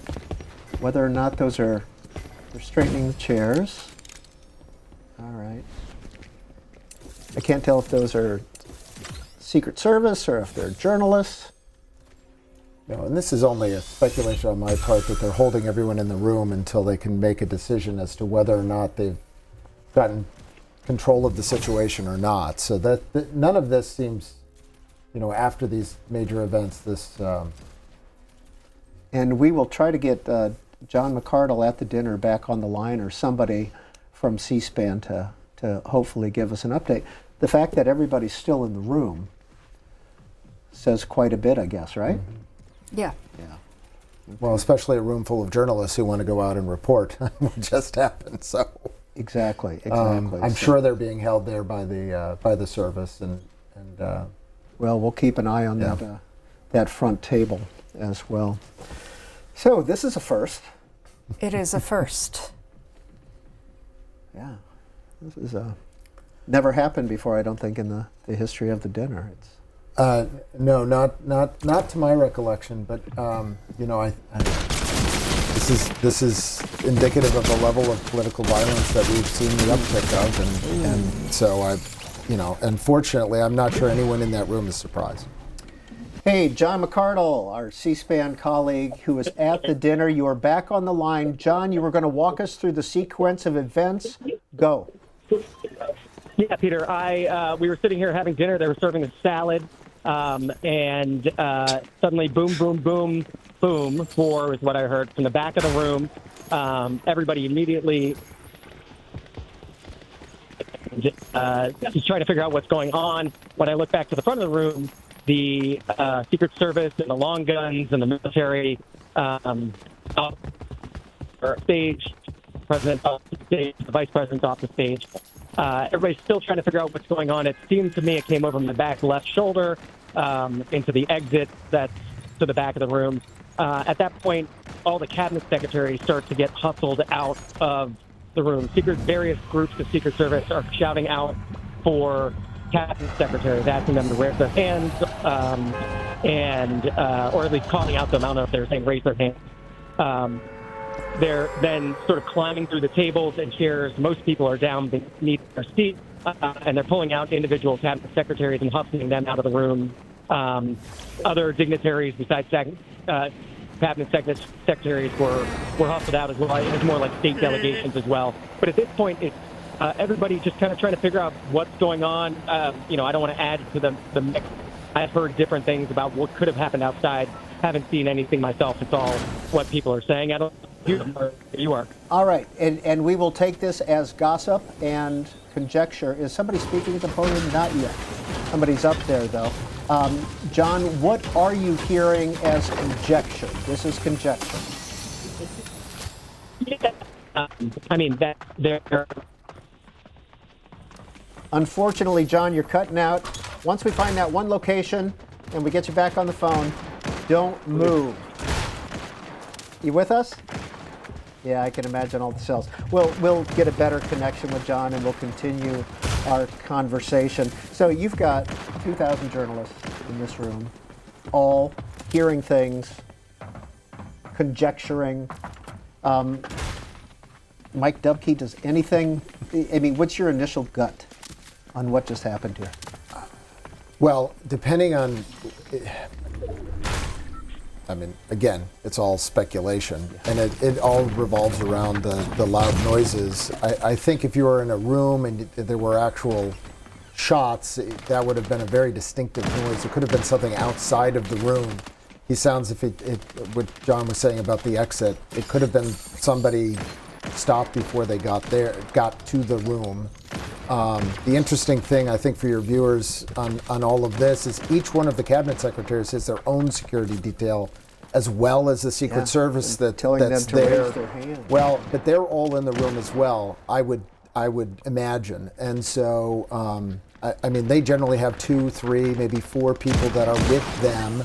Whether or not they're straightening the chairs. All right. I can't tell if those are Secret Service or if they're journalists. No, and this is only a speculation on my part that they're holding everyone in the room until they can make a decision as to whether or not they've gotten control of the situation or not. So that none of this seems, after these major events, this. And we will try to get John McArdle at the dinner back on the line, or somebody from C-SPAN to hopefully give us an update. The fact that everybody's still in the room says quite a bit, I guess, right? Mm-hmm. Yeah. Well, especially a room full of journalists who want to go out and report what just happened. So exactly. I'm sure they're being held there by the service, and well, we'll keep an eye on that front table as well. So this is a first. It is a first. Yeah, this is never happened before, I don't think, in the history of the dinner. It's no, not to my recollection, but this is indicative of the level of political violence that we've seen the uptick of, and so unfortunately, I'm not sure anyone in that room is surprised. Hey, John McArdle, our C-SPAN colleague who was at the dinner, you are back on the line. John, you were going to walk us through the sequence of events. Go. Yeah, Peter, we were sitting here having dinner. They were serving a salad, and suddenly boom, boom, boom, boom, 4 is what I heard from the back of the room. Everybody immediately just trying to figure out what's going on. When I look back to the front of the room, the Secret Service and the long guns and the military off stage, President off the stage, the Vice President off the stage. Everybody's still trying to figure out what's going on. It seemed to me it came over my back left shoulder into the exit that's to the back of the room. At that point, all the cabinet secretaries start to get hustled out of the room. Various groups of Secret Service are shouting out for cabinet secretaries, asking them to raise their hands, or at least calling out them. I don't know if they're saying raise their hands. They're then sort of climbing through the tables and chairs. Most people are down beneath their seats, and they're pulling out individual cabinet secretaries and hustling them out of the room. Other dignitaries besides cabinet secretaries were hustled out as well. It was more like state delegations as well. But at this point, it's everybody just kind of trying to figure out what's going on. I don't want to add to the mix. I've heard different things about what could have happened outside. haven't seen anything myself. It's all what people are saying. I don't know you are. All right, and we will take this as gossip and conjecture. Is somebody speaking at the podium? Not yet. Somebody's up there, though. John, what are you hearing as conjecture? This is conjecture. I mean, that they're... Unfortunately, John, you're cutting out. Once we find that one location and we get you back on the phone, don't move. You with us? Yeah, I can imagine all the cells. We'll get a better connection with John and we'll continue our conversation. So you've got 2,000 journalists in this room, all hearing things, conjecturing. Mike Dubke, does anything, I mean, what's your initial gut on what just happened here? Well, depending on, I mean, again, it's all speculation, and it all revolves around the loud noises. I think if you were in a room and there were actual shots, that would have been a very distinctive noise. It could have been something outside of the room. He sounds, if what John was saying about the exit, it could have been somebody stopped before they got to the room. The interesting thing, I think, for your viewers on all of this is each one of the cabinet secretaries has their own security detail, as well as the Secret Service that's them to there. raise their hand. Well, but they're all in the room as well, I would imagine. And so, I mean, they generally have 2, 3, maybe 4 people that are with them,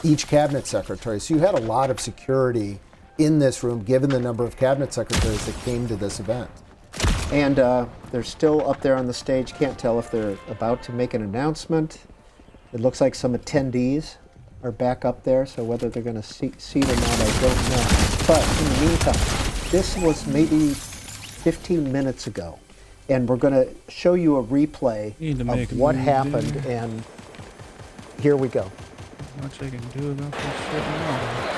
each cabinet secretary. So you had a lot of security in this room, given the number of cabinet secretaries that came to this event. And they're still up there on the stage. Can't tell if they're about to make an announcement. It looks like some attendees are back up there, so whether they're going to seat or not, I don't know. But in the meantime, this was maybe 15 minutes ago, and we're going to show you a replay of what happened, and here we go. Much I can do about this shit now.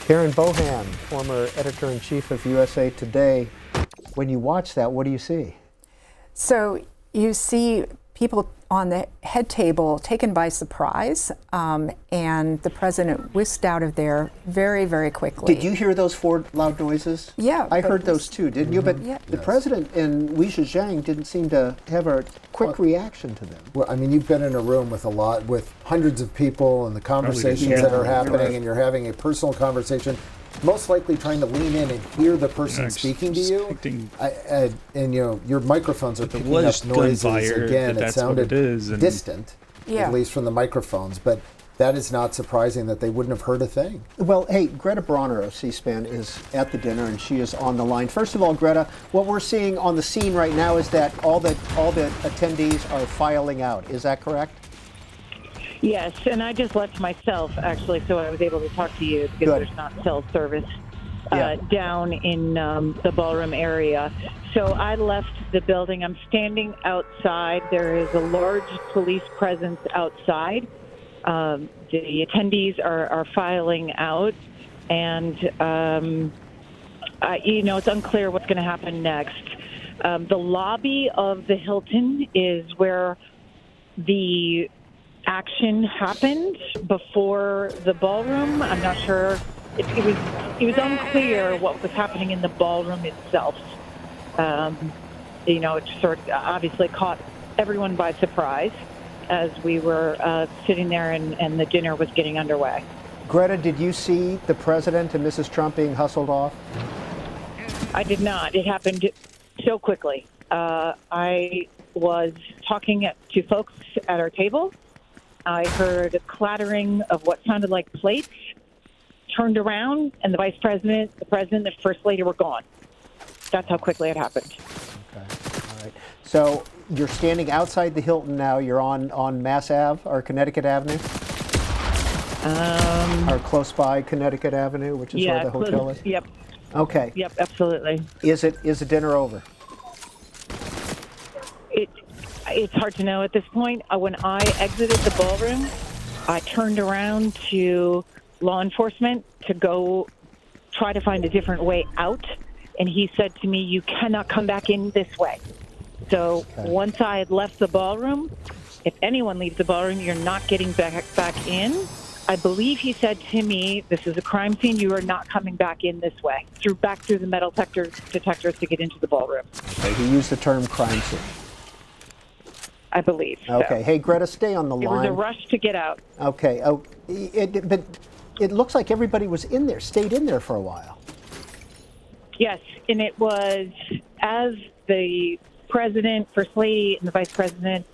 Karen Bohan, former editor-in-chief of USA Today. When you watch that, what do you see? So you see people on the head table taken by surprise, and the president whisked out of there very, very quickly. Did you hear those 4 loud noises? Yeah. I heard those too, didn't you? But the president and Li Zhejiang didn't seem to have a quick reaction to them. Well, I mean, you've been in a room with hundreds of people and the conversations that are happening, and you're having a personal conversation, most likely trying to lean in and hear the person speaking to you. And you know, your microphones are picking up noises. Again, it sounded distant, at least from the microphones. But that is not surprising that they wouldn't have heard a thing. Well, hey, Greta Bronner of C-SPAN is at the dinner, and she is on the line. First of all, Greta, what we're seeing on the scene right now is that all the attendees are filing out. Is that correct? Yes, and I just left myself, actually, so I was able to talk to you because there's not cell service down in the ballroom area. So I left the building. I'm standing outside. There is a large police presence outside. The attendees are filing out, and it's unclear what's going to happen next. The lobby of the Hilton is where the action happened before the ballroom. I'm not sure. It was unclear what was happening in the ballroom itself. It sort of obviously caught everyone by surprise as we were sitting there and the dinner was getting underway. Greta, did you see the president and Mrs. Trump being hustled off? I did not. It happened so quickly. I was talking to folks at our table. I heard a clattering of what sounded like plates, turned around, and the vice president, the president, and the first lady were gone. That's how quickly it happened. Okay. All right. So you're standing outside the Hilton now. You're on Mass Ave or Connecticut Avenue? Or close by Connecticut Avenue, which is where the hotel is? Yep. Okay. Yep, absolutely. Is the dinner over? It's hard to know at this point. When I exited the ballroom, I turned around to law enforcement to go try to find a different way out. And he said to me, "You cannot come back in this way." So once I had left the ballroom, if anyone leaves the ballroom, you're not getting back in. I believe he said to me, "This is a crime scene. You are not coming back in this way." Back through the metal detectors to get into the ballroom. Okay, he used the term crime scene. I believe. Okay. So. Hey, Greta, stay on the line. It was a rush to get out. Okay. Oh, but it looks like everybody was in there, stayed in there for a while. Yes, and it was as the president, first lady, and the vice president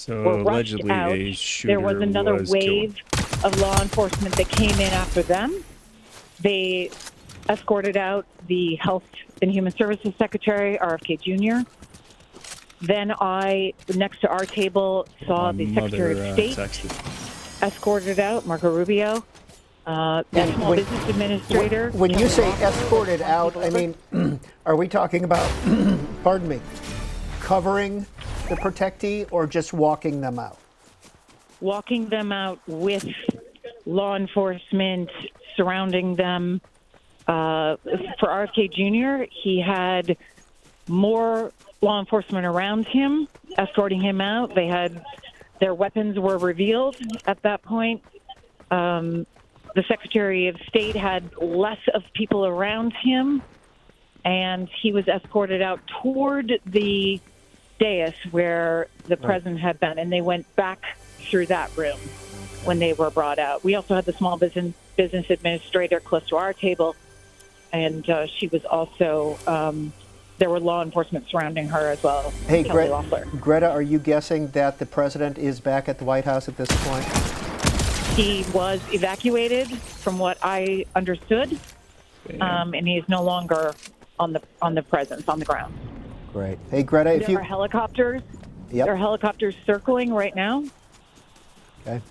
were rushed allegedly out. a shooter There was another was wave of law enforcement that came in after them. They escorted out the Health and Human Services Secretary, RFK Jr. Then I, next to our table, saw the Secretary of State escorted out, Marco Rubio. The Small Business Administrator. When you say escorted out, I mean, are we talking about, pardon me, covering the protectee or just walking them out? Walking them out with law enforcement surrounding them. For RFK Jr., he had more law enforcement around him, escorting him out. Their weapons were revealed at that point. The Secretary of State had less of people around him, and he was escorted out toward the dais where the president had been, and they went back through that room when they were brought out. We also had the Small Business Administrator close to our table, and she was also, there were law enforcement surrounding her as well. Hey, Greta, are you guessing that the president is back at the White House at this point? He was evacuated, from what I understood, and he is no longer on the presence on the ground. Great. Hey, Greta, if there are helicopters. Yep. There are helicopters circling right now. Okay.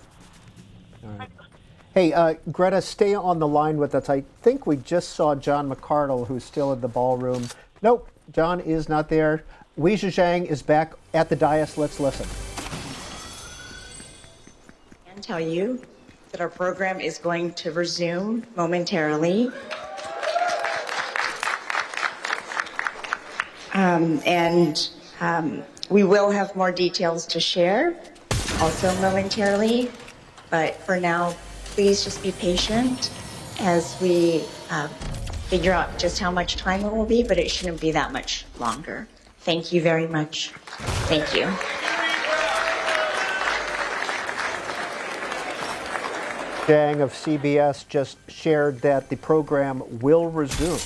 All right. Hey, Greta, stay on the line with us. I think we just saw John McCardle, who's still in the ballroom. Nope, John is not there. Wei Zhang is back at the dais. Let's listen. I can tell you that our program is going to resume momentarily. We will have more details to share also momentarily. But for now, please just be patient as we figure out just how much time it will be, but it shouldn't be that much longer. Thank you very much. Thank you. Zhang of CBS just shared that the program will resume.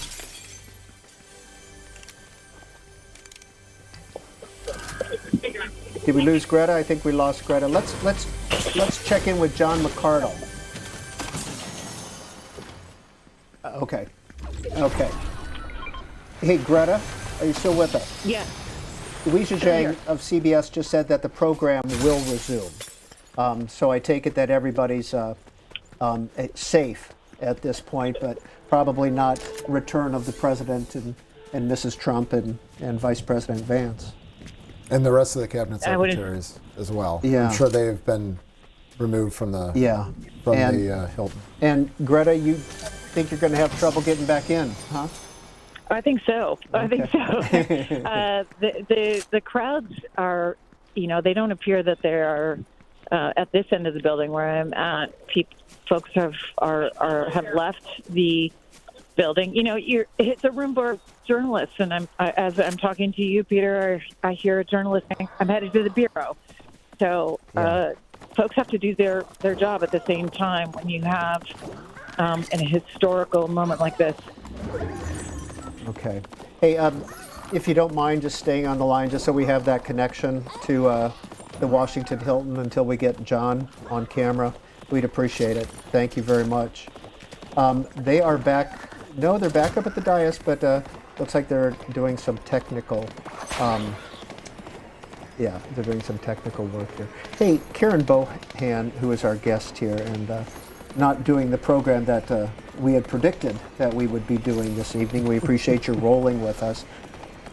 Did we lose Greta? I think we lost Greta. Let's check in with John McCardle. Okay. Hey, Greta, are you still with us? Yes. Wei Zhang of CBS just said that the program will resume. So I take it that everybody's safe at this point, but probably not return of the president and Mrs. Trump and Vice President Vance. And the rest of the cabinet secretaries as well. Yeah. I'm sure they've been removed from the Hilton. And Greta, you think you're going to have trouble getting back in, huh? I think so. I think so. The crowds are, they don't appear that they are at this end of the building where I'm at. Folks have left the building. It's a room for journalists, and as I'm talking to you, Peter, I hear a journalist saying, "I'm headed to the bureau." So folks have to do their job at the same time when you have in a historical moment like this. Okay. Hey, if you don't mind just staying on the line, just so we have that connection to the Washington Hilton until we get John on camera, we'd appreciate it. Thank you very much. They are back. No, they're back up at the dais, but looks like they're doing some technical. Yeah, they're doing some technical work here. Hey, Karen Bohan, who is our guest here, and not doing the program that we had predicted that we would be doing this evening. We appreciate your rolling with us.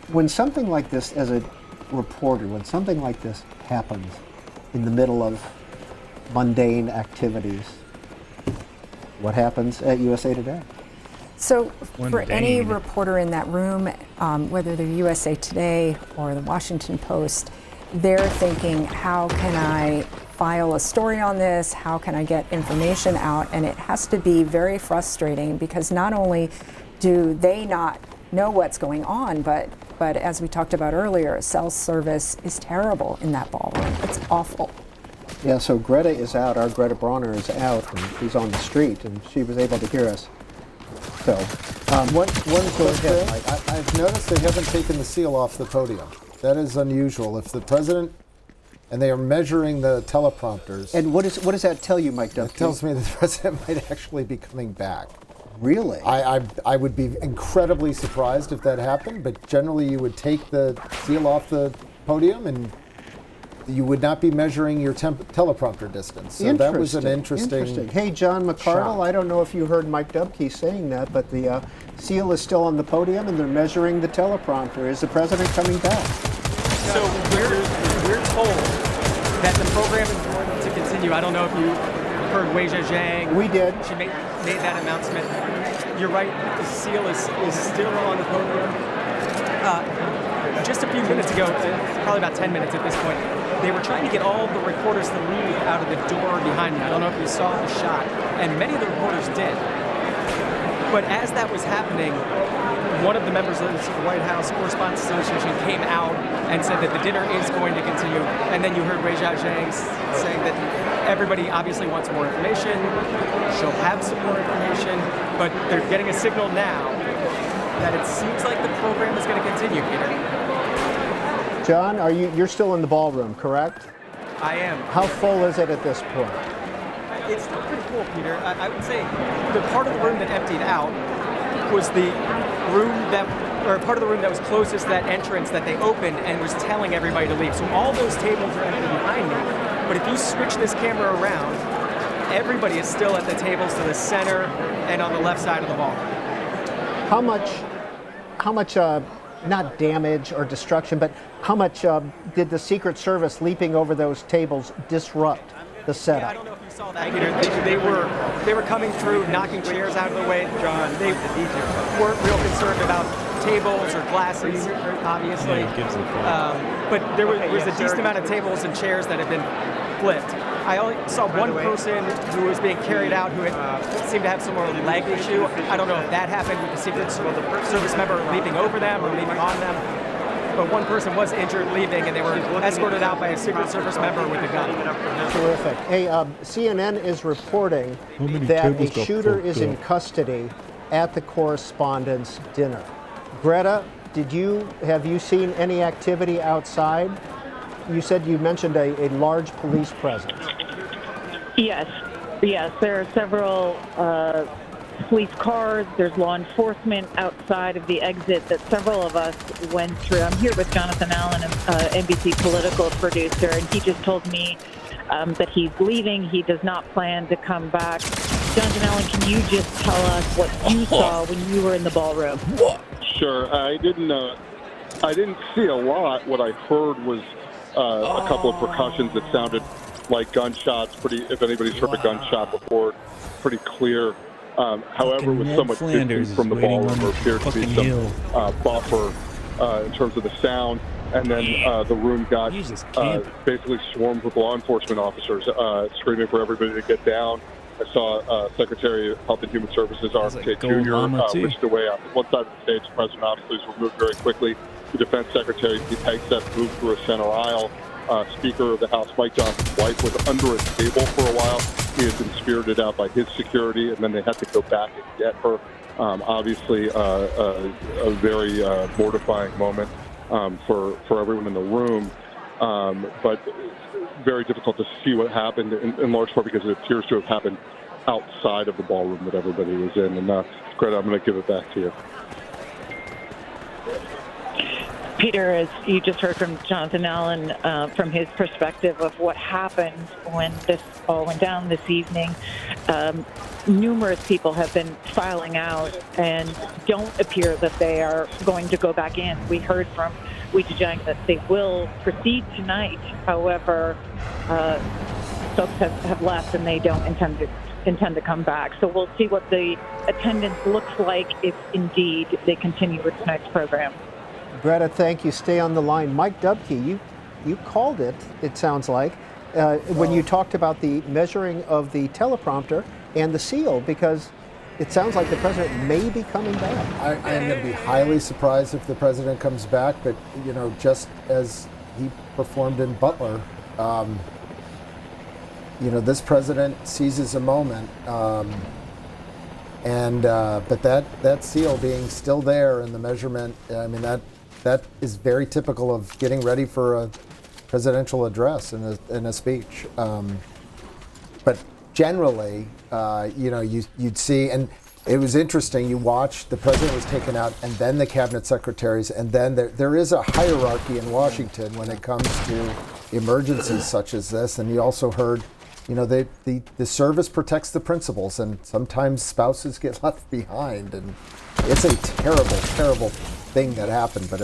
When something like this, as a reporter, when something like this happens in the middle of mundane activities, what happens at USA Today? So for any reporter in that room, whether they're USA Today or the Washington Post, they're thinking, how can I file a story on this? How can I get information out? And it has to be very frustrating because not only do they not know what's going on, but as we talked about earlier, cell service is terrible in that ballroom. It's awful. Yeah, so Greta is out. Our Greta Bronner is out, and she's on the street, and she was able to hear us. So, one quick thing, I've noticed they haven't taken the seal off the podium. That is unusual. If the president, and they are measuring the teleprompters. And what does that tell you, Mike Duffy? It tells me the president might actually be coming back. Really? I would be incredibly surprised if that happened, but generally you would take the seal off the podium and you would not be measuring your teleprompter distance. So that was an interesting. Hey, John McCardle, shot. I don't know if you heard Mike Dubke saying that, but the seal is still on the podium and they're measuring the teleprompter. Is the president coming back? So we're told that the program is going to continue. I don't know if you heard Wei Zhang. We did. She made that announcement. You're right, the seal is still on the podium. Just a few minutes ago, probably about 10 minutes at this point, they were trying to get all the reporters to leave out of the door behind me. I don't know if you saw the shot, and many of the reporters did. But as that was happening, one of the members of the White House Correspondents Association came out and said that the dinner is going to continue. And then you heard Wei Zhang saying that everybody obviously wants more information. She'll have some more information, but they're getting a signal now that it seems like the program is going to continue, Peter. John, you're still in the ballroom, correct? I am. How full is it at this point? It's still pretty cool, Peter. I would say the part of the room that emptied out was the room part of the room that was closest to that entrance that they opened and was telling everybody to leave. So all those tables are empty behind me. But if you switch this camera around, everybody is still at the tables to the center and on the left side of the ball. How much, not damage or destruction, but how much did the Secret Service leaping over those tables disrupt the setup? Yeah, I don't know if you saw that, Peter. They were coming through, knocking chairs out of the way. John, they weren't real concerned about tables or glasses, obviously. But there was a decent amount of tables and chairs that had been flipped. I only saw one person who was being carried out who seemed to have some sort of leg issue. I don't know if that happened with the Secret Service member leaping over them or leaping on them. But one person was injured leaving, and they were escorted out by a Secret Service member with a gun. Terrific. Hey, CNN is reporting that a shooter is in custody at the Correspondents' Dinner. Greta, have you seen any activity outside? You mentioned a large police presence. Yes, there are several police cars. There's law enforcement outside of the exit that several of us went through. I'm here with Jonathan Allen, NBC political producer, and he just told me that he's leaving. He does not plan to come back. Jonathan Allen, can you just tell us what you saw when you were in the ballroom? Sure. I didn't see a lot. What I heard was a couple of percussions that sounded like gunshots. If anybody's heard a gunshot before, pretty clear. However, with so much distance from the ballroom, there appeared to be some buffer in terms of the sound. And then the room got basically swarmed with law enforcement officers screaming for everybody to get down. I saw Secretary of Health and Human Services, RFK Jr., whisked away on one side of the stage. The president obviously was removed very quickly. The Defense Secretary, Pete Hegseth, moved through a center aisle. Speaker of the House, Mike Johnson's wife, was under a table for a while. He had been spirited out by his security, and then they had to go back and get her. Obviously, a very mortifying moment for everyone in the room, but very difficult to see what happened in large part because it appears to have happened outside of the ballroom that everybody was in. And Greta, I'm going to give it back to you. Peter, as you just heard from Jonathan Allen, from his perspective of what happened when this all went down this evening, numerous people have been filing out and don't appear that they are going to go back in. We heard from Weijing that they will proceed tonight. However, folks have left and they don't intend to come back. So we'll see what the attendance looks like if indeed they continue with tonight's program. Greta, thank you. Stay on the line. Mike Dubke, you called it sounds like, when you talked about the measuring of the teleprompter and the seal, because it sounds like the president may be coming back. I am going to be highly surprised if the president comes back, but, just as he performed in Butler, this president seizes a moment, but that seal being still there and the measurement, that is very typical of getting ready for a presidential address and a speech. But generally, you'd see, and it was interesting, you watched, the president was taken out, and then the cabinet secretaries, and then there is a hierarchy in Washington when it comes to emergencies such as this. And you also heard, the service protects the principles, and sometimes spouses get left behind, and it's a terrible, terrible thing that happened. But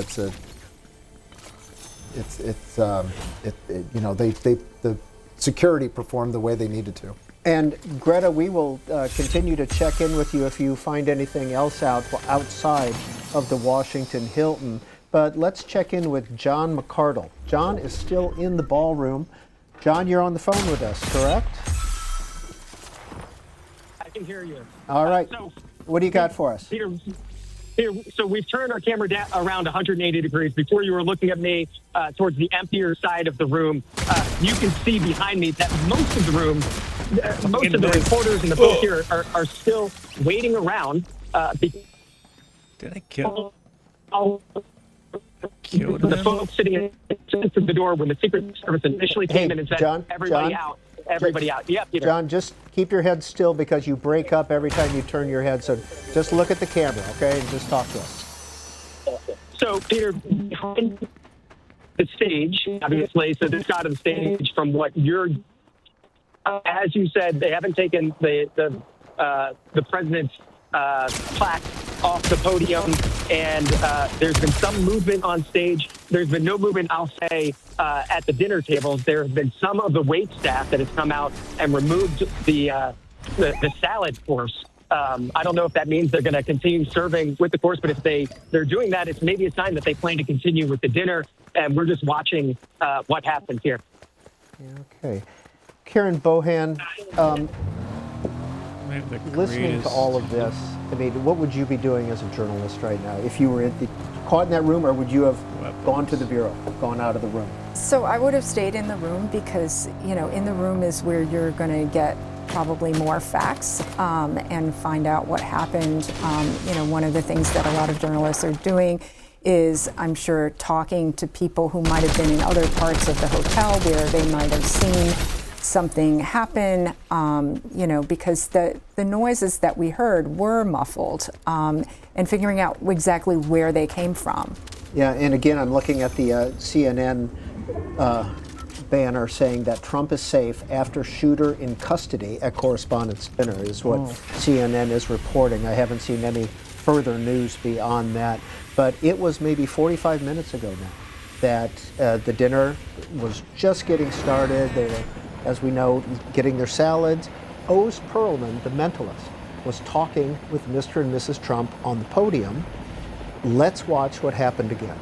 the security performed the way they needed to. And Greta, we will continue to check in with you if you find anything else outside of the Washington Hilton. But let's check in with John McCardle. John is still in the ballroom. John, you're on the phone with us, correct? I can hear you. All right. What do you got for us? Peter, so we've turned our camera around 180 degrees. Before you were looking at me towards the emptier side of the room. You can see behind me that most of the room, most of the reporters and the folks here are still waiting around. Did I kill the folks sitting in the door when the Secret Service initially came in and said, John, everybody out. Everybody out. Yeah, Peter. John, just keep your head still because you break up every time you turn your head. So just look at the camera, okay, and just talk to us. So, Peter, behind the stage, obviously, so this side of the stage, from what you're, as you said, they haven't taken the president's plaque off the podium, and there's been some movement on stage. There's been no movement, I'll say, at the dinner tables. There have been some of the wait staff that has come out and removed the salad course. I don't know if that means they're going to continue serving with the course, but if they're doing that, it's maybe a sign that they plan to continue with the dinner, and we're just watching what happens here. Okay. Karen Bohan, listening to all of this, I mean, what would you be doing as a journalist right now if you were caught in that room, or would you have gone to the bureau, gone out of the room? So I would have stayed in the room because, in the room is where you're going to get probably more facts and find out what happened. One of the things that a lot of journalists are doing is, I'm sure, talking to people who might have been in other parts of the hotel where they might have seen something happen, because the noises that we heard were muffled, and figuring out exactly where they came from. Yeah, and again, I'm looking at the CNN banner saying that Trump is safe after shooter in custody at Correspondents Dinner is what CNN is reporting. I haven't seen any further news beyond that, but it was maybe 45 minutes ago now that the dinner was just getting started. They were, as we know, getting their salads. Oz Perlman, the mentalist, was talking with Mr. and Mrs. Trump on the podium. Let's watch what happened again.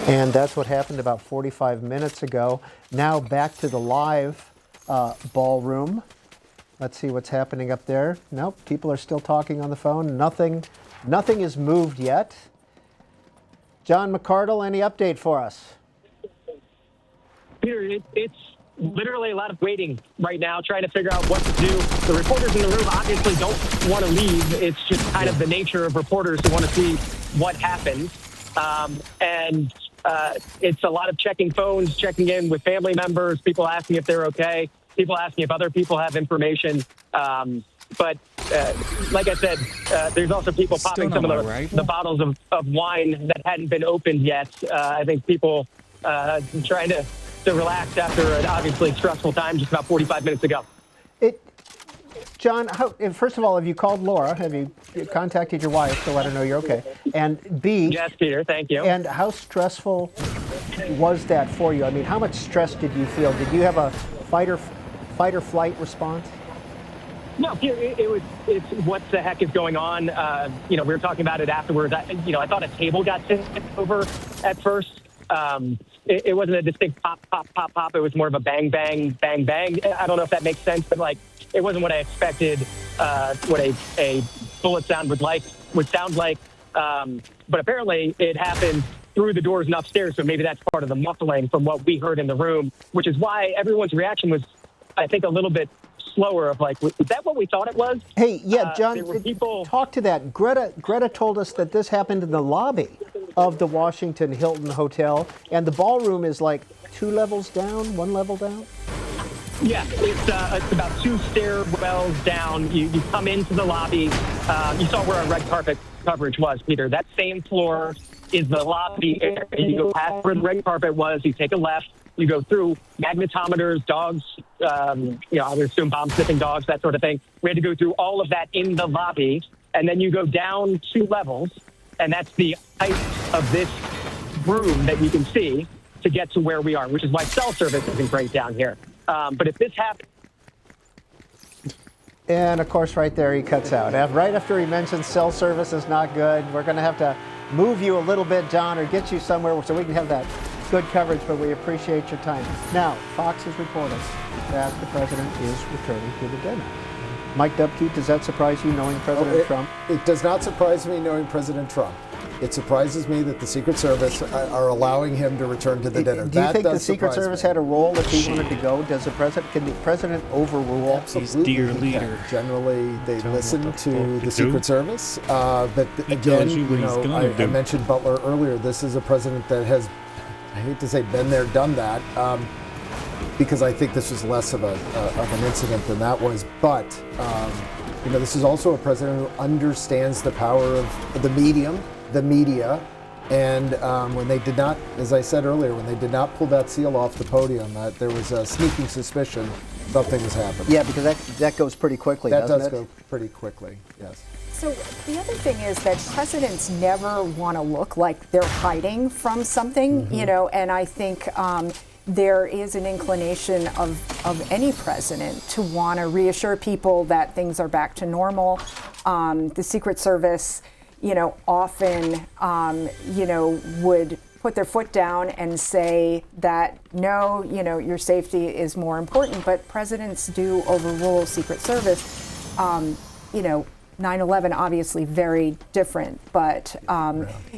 And that's what happened about 45 minutes ago. Now back to the live ballroom. Let's see what's happening up there. Nope, people are still talking on the phone. Nothing is moved yet. John McCardle, any update for us? Peter, it's literally a lot of waiting right now, trying to figure out what to do. The reporters in the room obviously don't want to leave. It's just kind of the nature of reporters who want to see what happens. It's a lot of checking phones, checking in with family members, people asking if they're okay, people asking if other people have information. But like I said, there's also people popping some of the bottles of wine that hadn't been opened yet. I think people trying to relax after an obviously stressful time just about 45 minutes ago. John, first of all, have you called Laura? Have you contacted your wife to let her know you're okay? And B, yes, Peter, thank you. And how stressful was that for you? I mean, how much stress did you feel? Did you have a fight or flight response? No, it's what the heck is going on? We were talking about it afterwards. I thought a table got tipped over at first. It wasn't a distinct pop, pop, pop, pop. It was more of a bang, bang, bang, bang. I don't know if that makes sense, but it wasn't what I expected. What a bullet sound would sound like. But apparently, it happened through the doors and upstairs. So maybe that's part of the muffling from what we heard in the room, which is why everyone's reaction was, I think, a little bit slower. Of was that what we thought it was? Hey, yeah, John, people talk to that. Greta told us that this happened in the lobby of the Washington Hilton Hotel, and the ballroom is like 2 levels down, 1 level down. Yeah, it's about 2 stairwells down. You come into the lobby. You saw where our red carpet coverage was, Peter. That same floor is the lobby area. You go past where the red carpet was. You take a left. You go through magnetometers, dogs, I would assume bomb-sniffing dogs, that sort of thing. We had to go through all of that in the lobby, and then you go down 2 levels, and that's the height of this room that you can see to get to where we are, which is why cell service isn't great down here. But if this happens... And, of course, right there he cuts out. Right after he mentions cell service is not good, we're going to have to move you a little bit, John, or get you somewhere so we can have that good coverage, but we appreciate your time. Now, Fox has reported that the president is returning to the dinner. Mike Dubke, does that surprise you, knowing President Trump? It does not surprise me, knowing President Trump. It surprises me that the Secret Service are allowing him to return to the dinner. Do you think the Secret Service had a role if he wanted to go? Can the president overrule? Absolutely. He's dear leader. Generally, they listen to the Secret Service. But again, I mentioned Butler earlier. This is a president that has, I hate to say, been there, done that, because I think this was less of an incident than that was. But this is also a president who understands the power of the media, and when they did not, as I said earlier, when they did not pull that seal off the podium, there was a sneaking suspicion something was happening. Yeah, because that goes pretty quickly. That does go pretty quickly. Yes. So the other thing is that presidents never want to look like they're hiding from something, and I think there is an inclination of any president to want to reassure people that things are back to normal. The Secret Service, often, would put their foot down and say that, no, your safety is more important, but presidents do overrule Secret Service. 9/11 obviously very different, but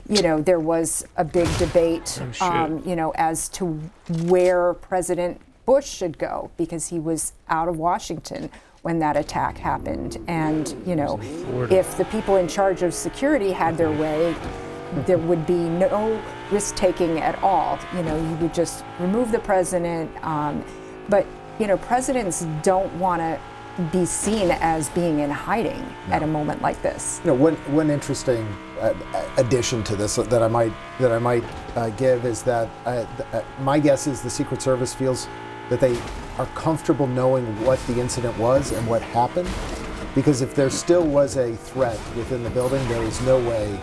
there was a big debate, as to where President Bush should go, because he was out of Washington when that attack happened. And if the people in charge of security had their way, there would be no risk taking at all. You would just remove the president. But presidents don't want to be seen as being in hiding at a moment like this. One interesting addition to this that I might give is that my guess is the Secret Service feels that they are comfortable knowing what the incident was and what happened, because if there still was a threat within the building, there is no way.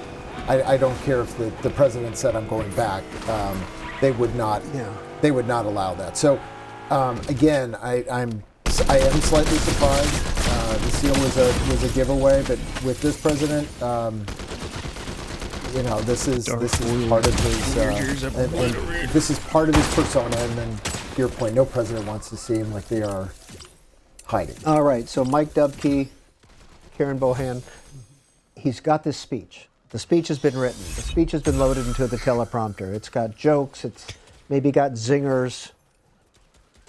I don't care if the president said I'm going back. They would not. They would not allow that. So again, I am slightly surprised. The seal was a giveaway, but with this president, you know, this is part of his and this is part of his persona. And then to your point, no president wants to seem like they are hiding. All right. So Mike Dubke, Karen Bohan, he's got this speech. The speech has been written. The speech has been loaded into the teleprompter. It's got jokes. It's maybe got zingers.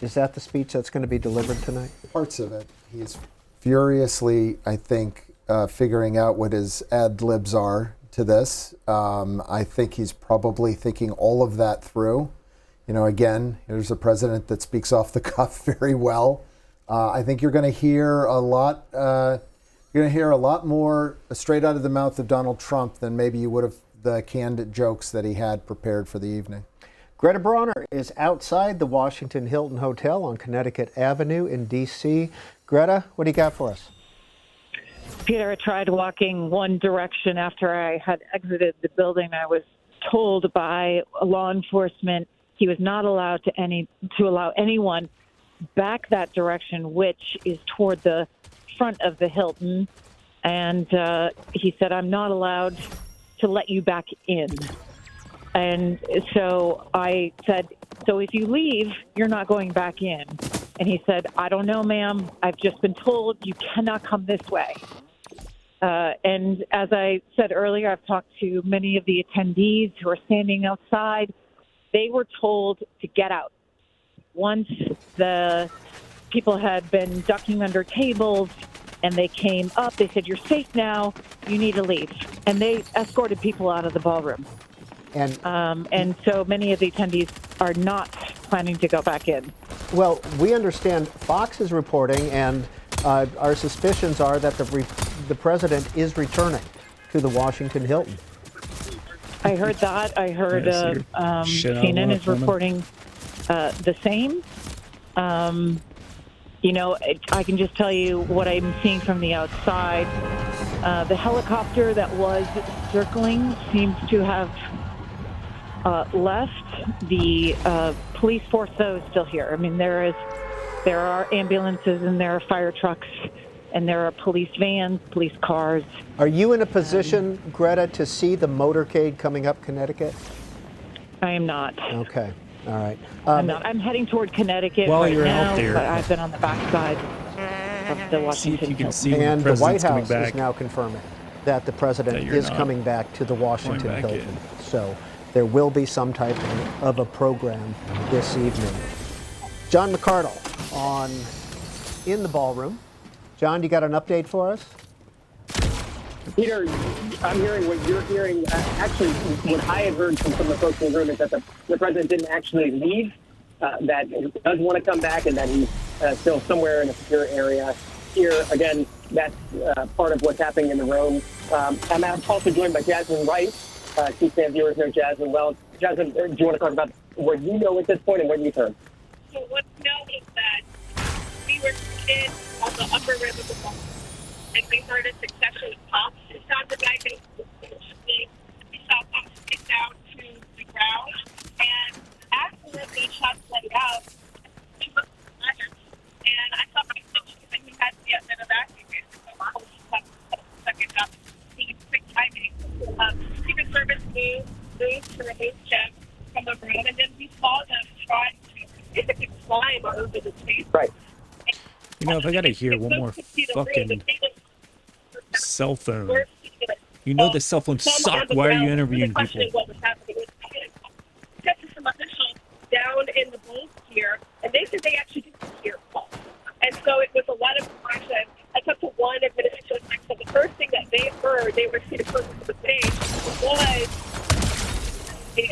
Is that the speech that's going to be delivered tonight? Parts of it. He's furiously, I think, figuring out what his ad libs are to this. I think he's probably thinking all of that through. You know, again, here's a president that speaks off the cuff very well. I think you're going to hear a lot. You're going to hear a lot more straight out of the mouth of Donald Trump than maybe you would have the canned jokes that he had prepared for the evening. Greta Bronner is outside the Washington Hilton Hotel on Connecticut Avenue in D.C. Greta, what do you got for us? Peter, I tried walking one direction after I had exited the building. I was told by law enforcement he was not allowed to allow anyone back that direction, which is toward the front of the Hilton. And he said, I'm not allowed to let you back in. And so I said, so if you leave, you're not going back in. And he said, I don't know, ma'am. I've just been told you cannot come this way. And as I said earlier, I've talked to many of the attendees who are standing outside. They were told to get out. Once the people had been ducking under tables and they came up, they said, you're safe now. You need to leave. And they escorted people out of the ballroom. And so many of the attendees are not planning to go back in. Well, we understand Fox is reporting, and our suspicions are that the president is returning to the Washington Hilton. I heard that. I heard CNN is reporting the same. You know, I can just tell you what I'm seeing from the outside. The helicopter that was circling seems to have left. The police force, though, is still here. I mean, there are ambulances and there are fire trucks and there are police vans, police cars. Are you in a position, Greta, to see the motorcade coming up Connecticut? I am not. Okay. All right. I'm not. I'm heading toward Connecticut While right you're now, out there, but I've been on the backside of the Washington. See if you can see and when the White coming House back. is now confirming that the president is coming back to the Washington Hilton. In. So there will be some type of a program this evening. John McCardle in the ballroom. John, you got an update for us? Peter, I'm hearing what you're hearing. Actually, what I had heard from some of the folks in the room is that the president didn't actually leave, that he does want to come back, and that he's still somewhere in a secure area. Here, again, that's part of what's happening in the room. I'm also joined by Jasmine Wright. C-SPAN viewers know Jasmine well. Jasmine, do you want to talk about what you know at this point and what you've heard? So what we know is that we were seated on the upper rim of the ball, and we heard a succession of pops. It sounded like we saw pops stick down to the ground, and after the shots let out, we looked at the and I saw my coach and he had to get an evacuated. So our whole second up, he quick timing. Secret Service moved to remove Jeff from the room, and then we saw them trying to basically climb over the space. Right. You know, if I gotta hear one more fucking cell phone. You know the cell phones suck. Why are you interviewing people? What was happening with got to some officials down in the booth here, and they said they actually didn't hear calls. And so it was a lot of commotion. I talked to one administration, so the first thing that they heard, they were seated close to the stage, was the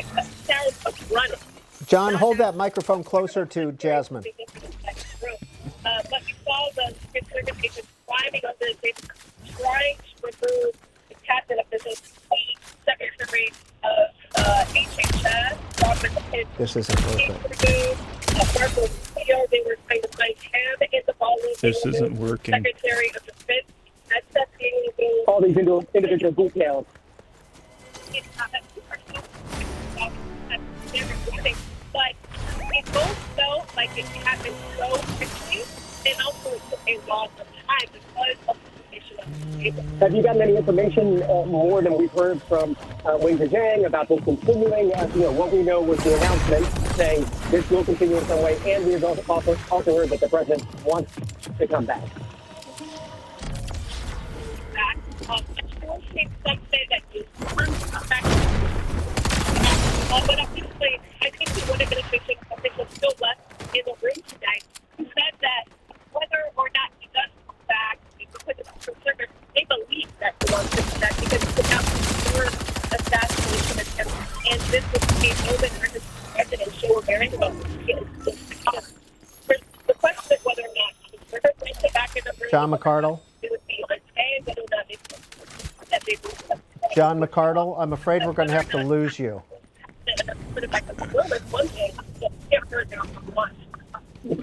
sound of running. John, hold that microphone closer to Jasmine. But we saw the Secret Service agents climbing under the table, trying to remove the cabinet officials, the Secretary of HHS, Robert. This isn't worth it. They were trying to find him in the ballroom. This isn't working. Secretary of Defense. All these individual details. But it both felt like it happened so quickly, and also it took a lot of time because of the Have you gotten any information more than we've heard from Wing Zhang about this continuing? What we know was the announcement saying this will continue in some way, and we've also heard that the president wants to come back. But obviously, I think the one administration official still left in the room today who said that whether or not he does come back, because of the service, they believe that he wants to come back because it's about the assassination attempt, and this was a moment where the president showed very well. The question is whether or not he's back in the room. John McArdle. It would be okay, whether or not they John McArdle, I'm afraid we're going to have to lose you.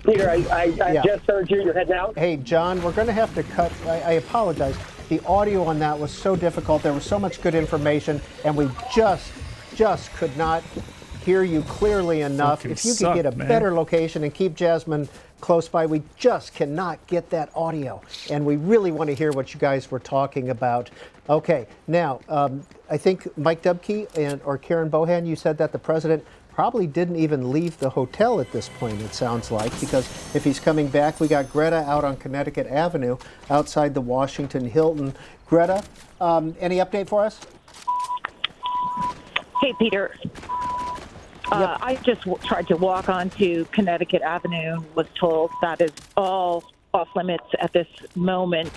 Peter, I just heard you. You're heading out. Hey, John, we're going to have to cut. I apologize. The audio on that was so difficult. There was so much good information, and we just could not hear you clearly enough. Fucking if you could suck, get a man. better location and keep Jasmine close by, we just cannot get that audio. And we really want to hear what you guys were talking about. Okay, now, I think Mike Dubke or Karen Bohan, you said that the president probably didn't even leave the hotel at this point, it sounds like, because if he's coming back, we got Greta out on Connecticut Avenue outside the Washington Hilton. Greta, any update for us? Hey, Peter. I just tried to walk onto Connecticut Avenue, was told that is all off limits at this moment.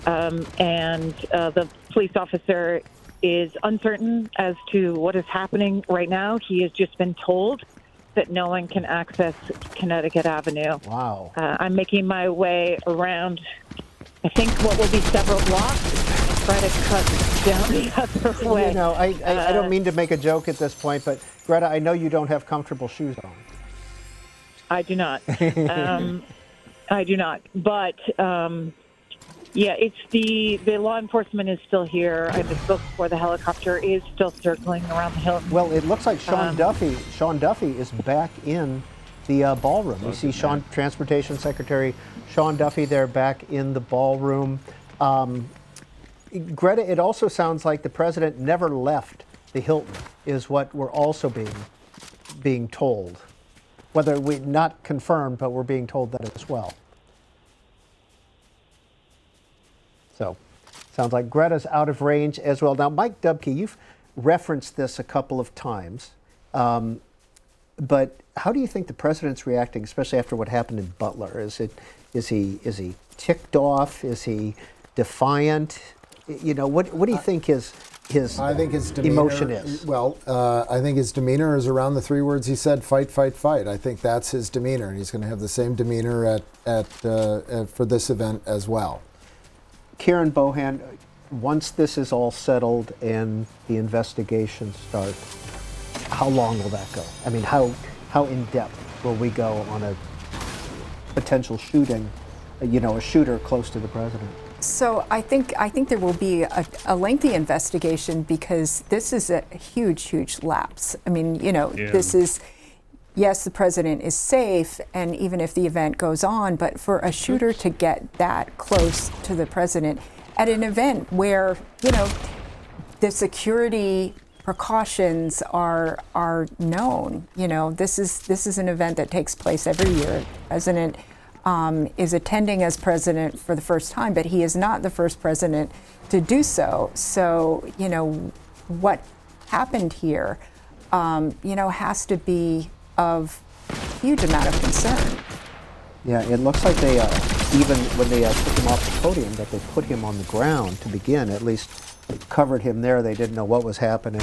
And the police officer is uncertain as to what is happening right now. He has just been told that no one can access Connecticut Avenue. Wow. I'm making my way around, I think, what will be several blocks, try to cut down the other way. You know, I don't mean to make a joke at this point, but Greta, I know you don't have comfortable shoes on. I do not. I do not. But, yeah, it's the law enforcement is still here. I misspoke before. The helicopter is still circling around the hill. Well, it looks like Sean Duffy is back in the ballroom. We see Transportation Secretary Sean Duffy there back in the ballroom. Greta, it also sounds like the president never left the Hilton, is what we're also being told. Whether we not confirmed, but we're being told that as well. So, sounds like Greta's out of range as well. Now, Mike Dubke, you've referenced this a couple of times, but how do you think the president's reacting, especially after what happened in Butler? Is he ticked off? Is he defiant? You know, what do you think his I think his demeanor, emotion is? Well, I think his demeanor is around the three words he said: fight, fight, fight. I think that's his demeanor. He's going to have the same demeanor for this event as well. Karen Bohan, once this is all settled and the investigation starts, how long will that go? I mean, how in depth will we go on a potential shooting, a shooter close to the president? So I think there will be a lengthy investigation because this is a huge lapse. I mean, this is, yes, the president is safe, and even if the event goes on, but for a shooter to get that close to the president at an event where, the security precautions are known. This is an event that takes place every year. The president is attending as president for the first time, but he is not the first president to do so. So, what happened here, has to be of huge amount of concern. Yeah, it looks like they, even when they took him off the podium, that they put him on the ground to begin, at least covered him there. They didn't know what was happening.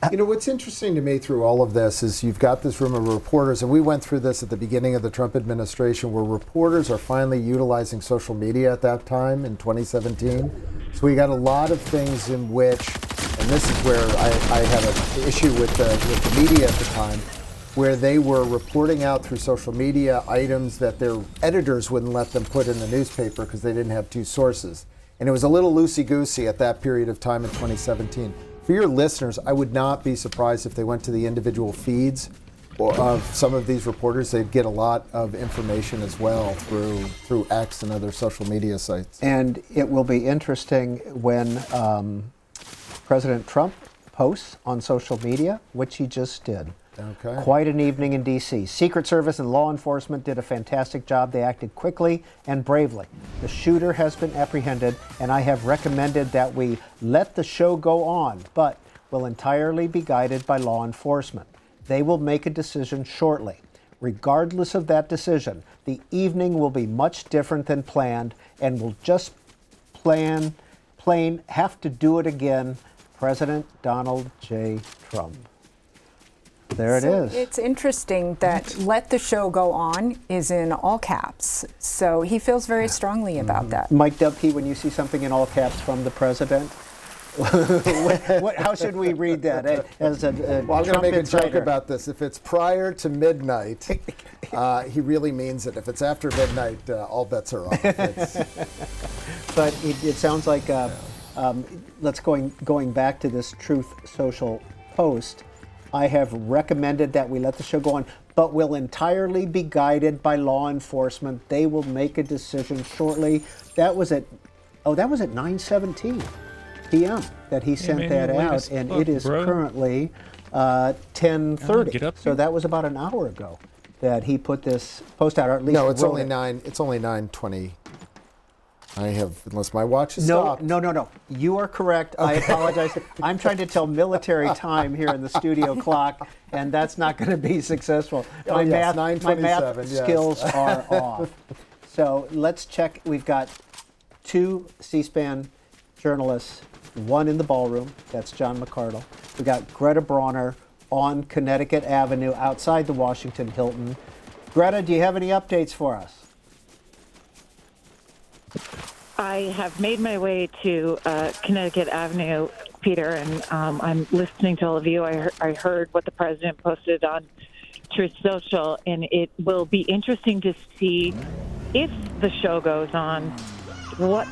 What's interesting to me through all of this is you've got this room of reporters, and we went through this at the beginning of the Trump administration, where reporters are finally utilizing social media at that time in 2017. So we got a lot of things in which, and this is where I had an issue with the media at the time, where they were reporting out through social media items that their editors wouldn't let them put in the newspaper because they didn't have two sources. And it was a little loosey-goosey at that period of time in 2017. For your listeners, I would not be surprised if they went to the individual feeds of some of these reporters. They get a lot of information as well through X and other social media sites. And it will be interesting when President Trump posts on social media, which he just did. Okay. Quite an evening in D.C. Secret Service and law enforcement did a fantastic job. They acted quickly and bravely. The shooter has been apprehended, and I have recommended that we let the show go on, but will entirely be guided by law enforcement. They will make a decision shortly. Regardless of that decision, the evening will be much different than planned, and will just plain have to do it again. President Donald J. Trump. There it is. It's interesting that "let the show go on" is in all caps. So he feels very strongly about that. Mike Dubke, when you see something in all caps from the president, how should we read that? As a well, I'm going to make a joke insider. about this. If it's prior to midnight, he really means it. If it's after midnight, all bets are off. But it sounds like let's going back to this Truth Social post. I have recommended that we let the show go on, but will entirely be guided by law enforcement. They will make a decision shortly. That was at 9:17 p.m. that he sent that out, and it is currently 10:30. So that was about an hour ago that he put this post out, or at least no, it's only 9:20. I have, unless my watch is stopped. No. You are correct. Okay. I apologize. I'm trying to tell military time here in the studio clock, and that's not going to be successful. My math skills are off. So let's check. We've got 2 C-SPAN journalists, one in the ballroom. That's John McCardle. We've got Greta Bronner on Connecticut Avenue outside the Washington Hilton. Greta, do you have any updates for us? I have made my way to Connecticut Avenue, Peter, and I'm listening to all of you. I heard what the president posted on Truth Social, and it will be interesting to see if the show goes on, what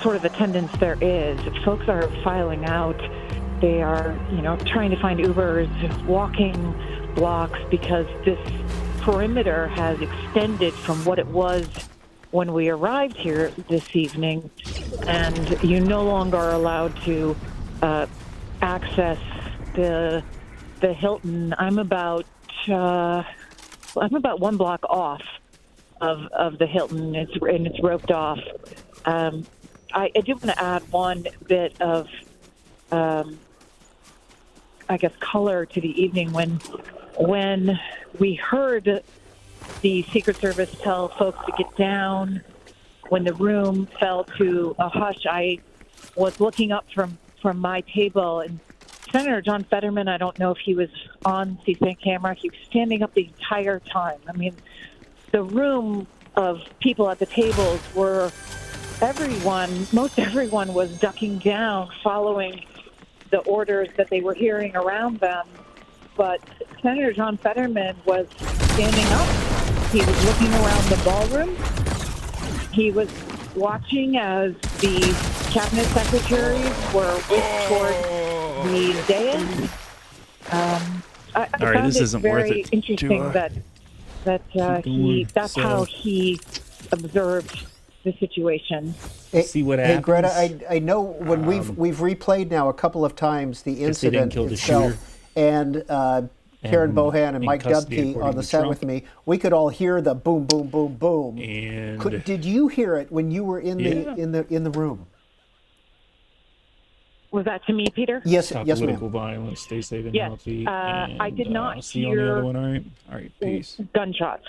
sort of attendance there is. Folks are filing out. They are, trying to find Ubers, walking blocks, because this perimeter has extended from what it was when we arrived here this evening, and you no longer are allowed to access the Hilton. I'm about 1 block off of the Hilton. It's roped off. I do want to add one bit of color to the evening when we heard the Secret Service tell folks to get down. When the room fell to a hush, I was looking up from my table, and Senator John Fetterman, I don't know if he was on C-SPAN camera, he was standing up the entire time. I mean, the room of people at the tables were most everyone was ducking down, following the orders that they were hearing around them. But Senator John Fetterman was standing up. He was looking around the ballroom. He was watching as the cabinet secretaries were whisked toward the dais. I found this it isn't very worth it interesting that's how he observed the situation. See what Hey, happens. Greta, I know when we've replayed now a couple of times the Guess they didn't incident kill the itself, shooter. and Karen Bohan and in Mike custody, Dubke according on the to set Trump. with me, we could all hear the boom, boom, boom, boom. And Did you hear it when you were in the room? Was that to me, Peter? Yes, Stop yes, political ma'am. violence. Stay safe and Yes, healthy. I did not See you on the hear other one. All right. Peace. gunshots.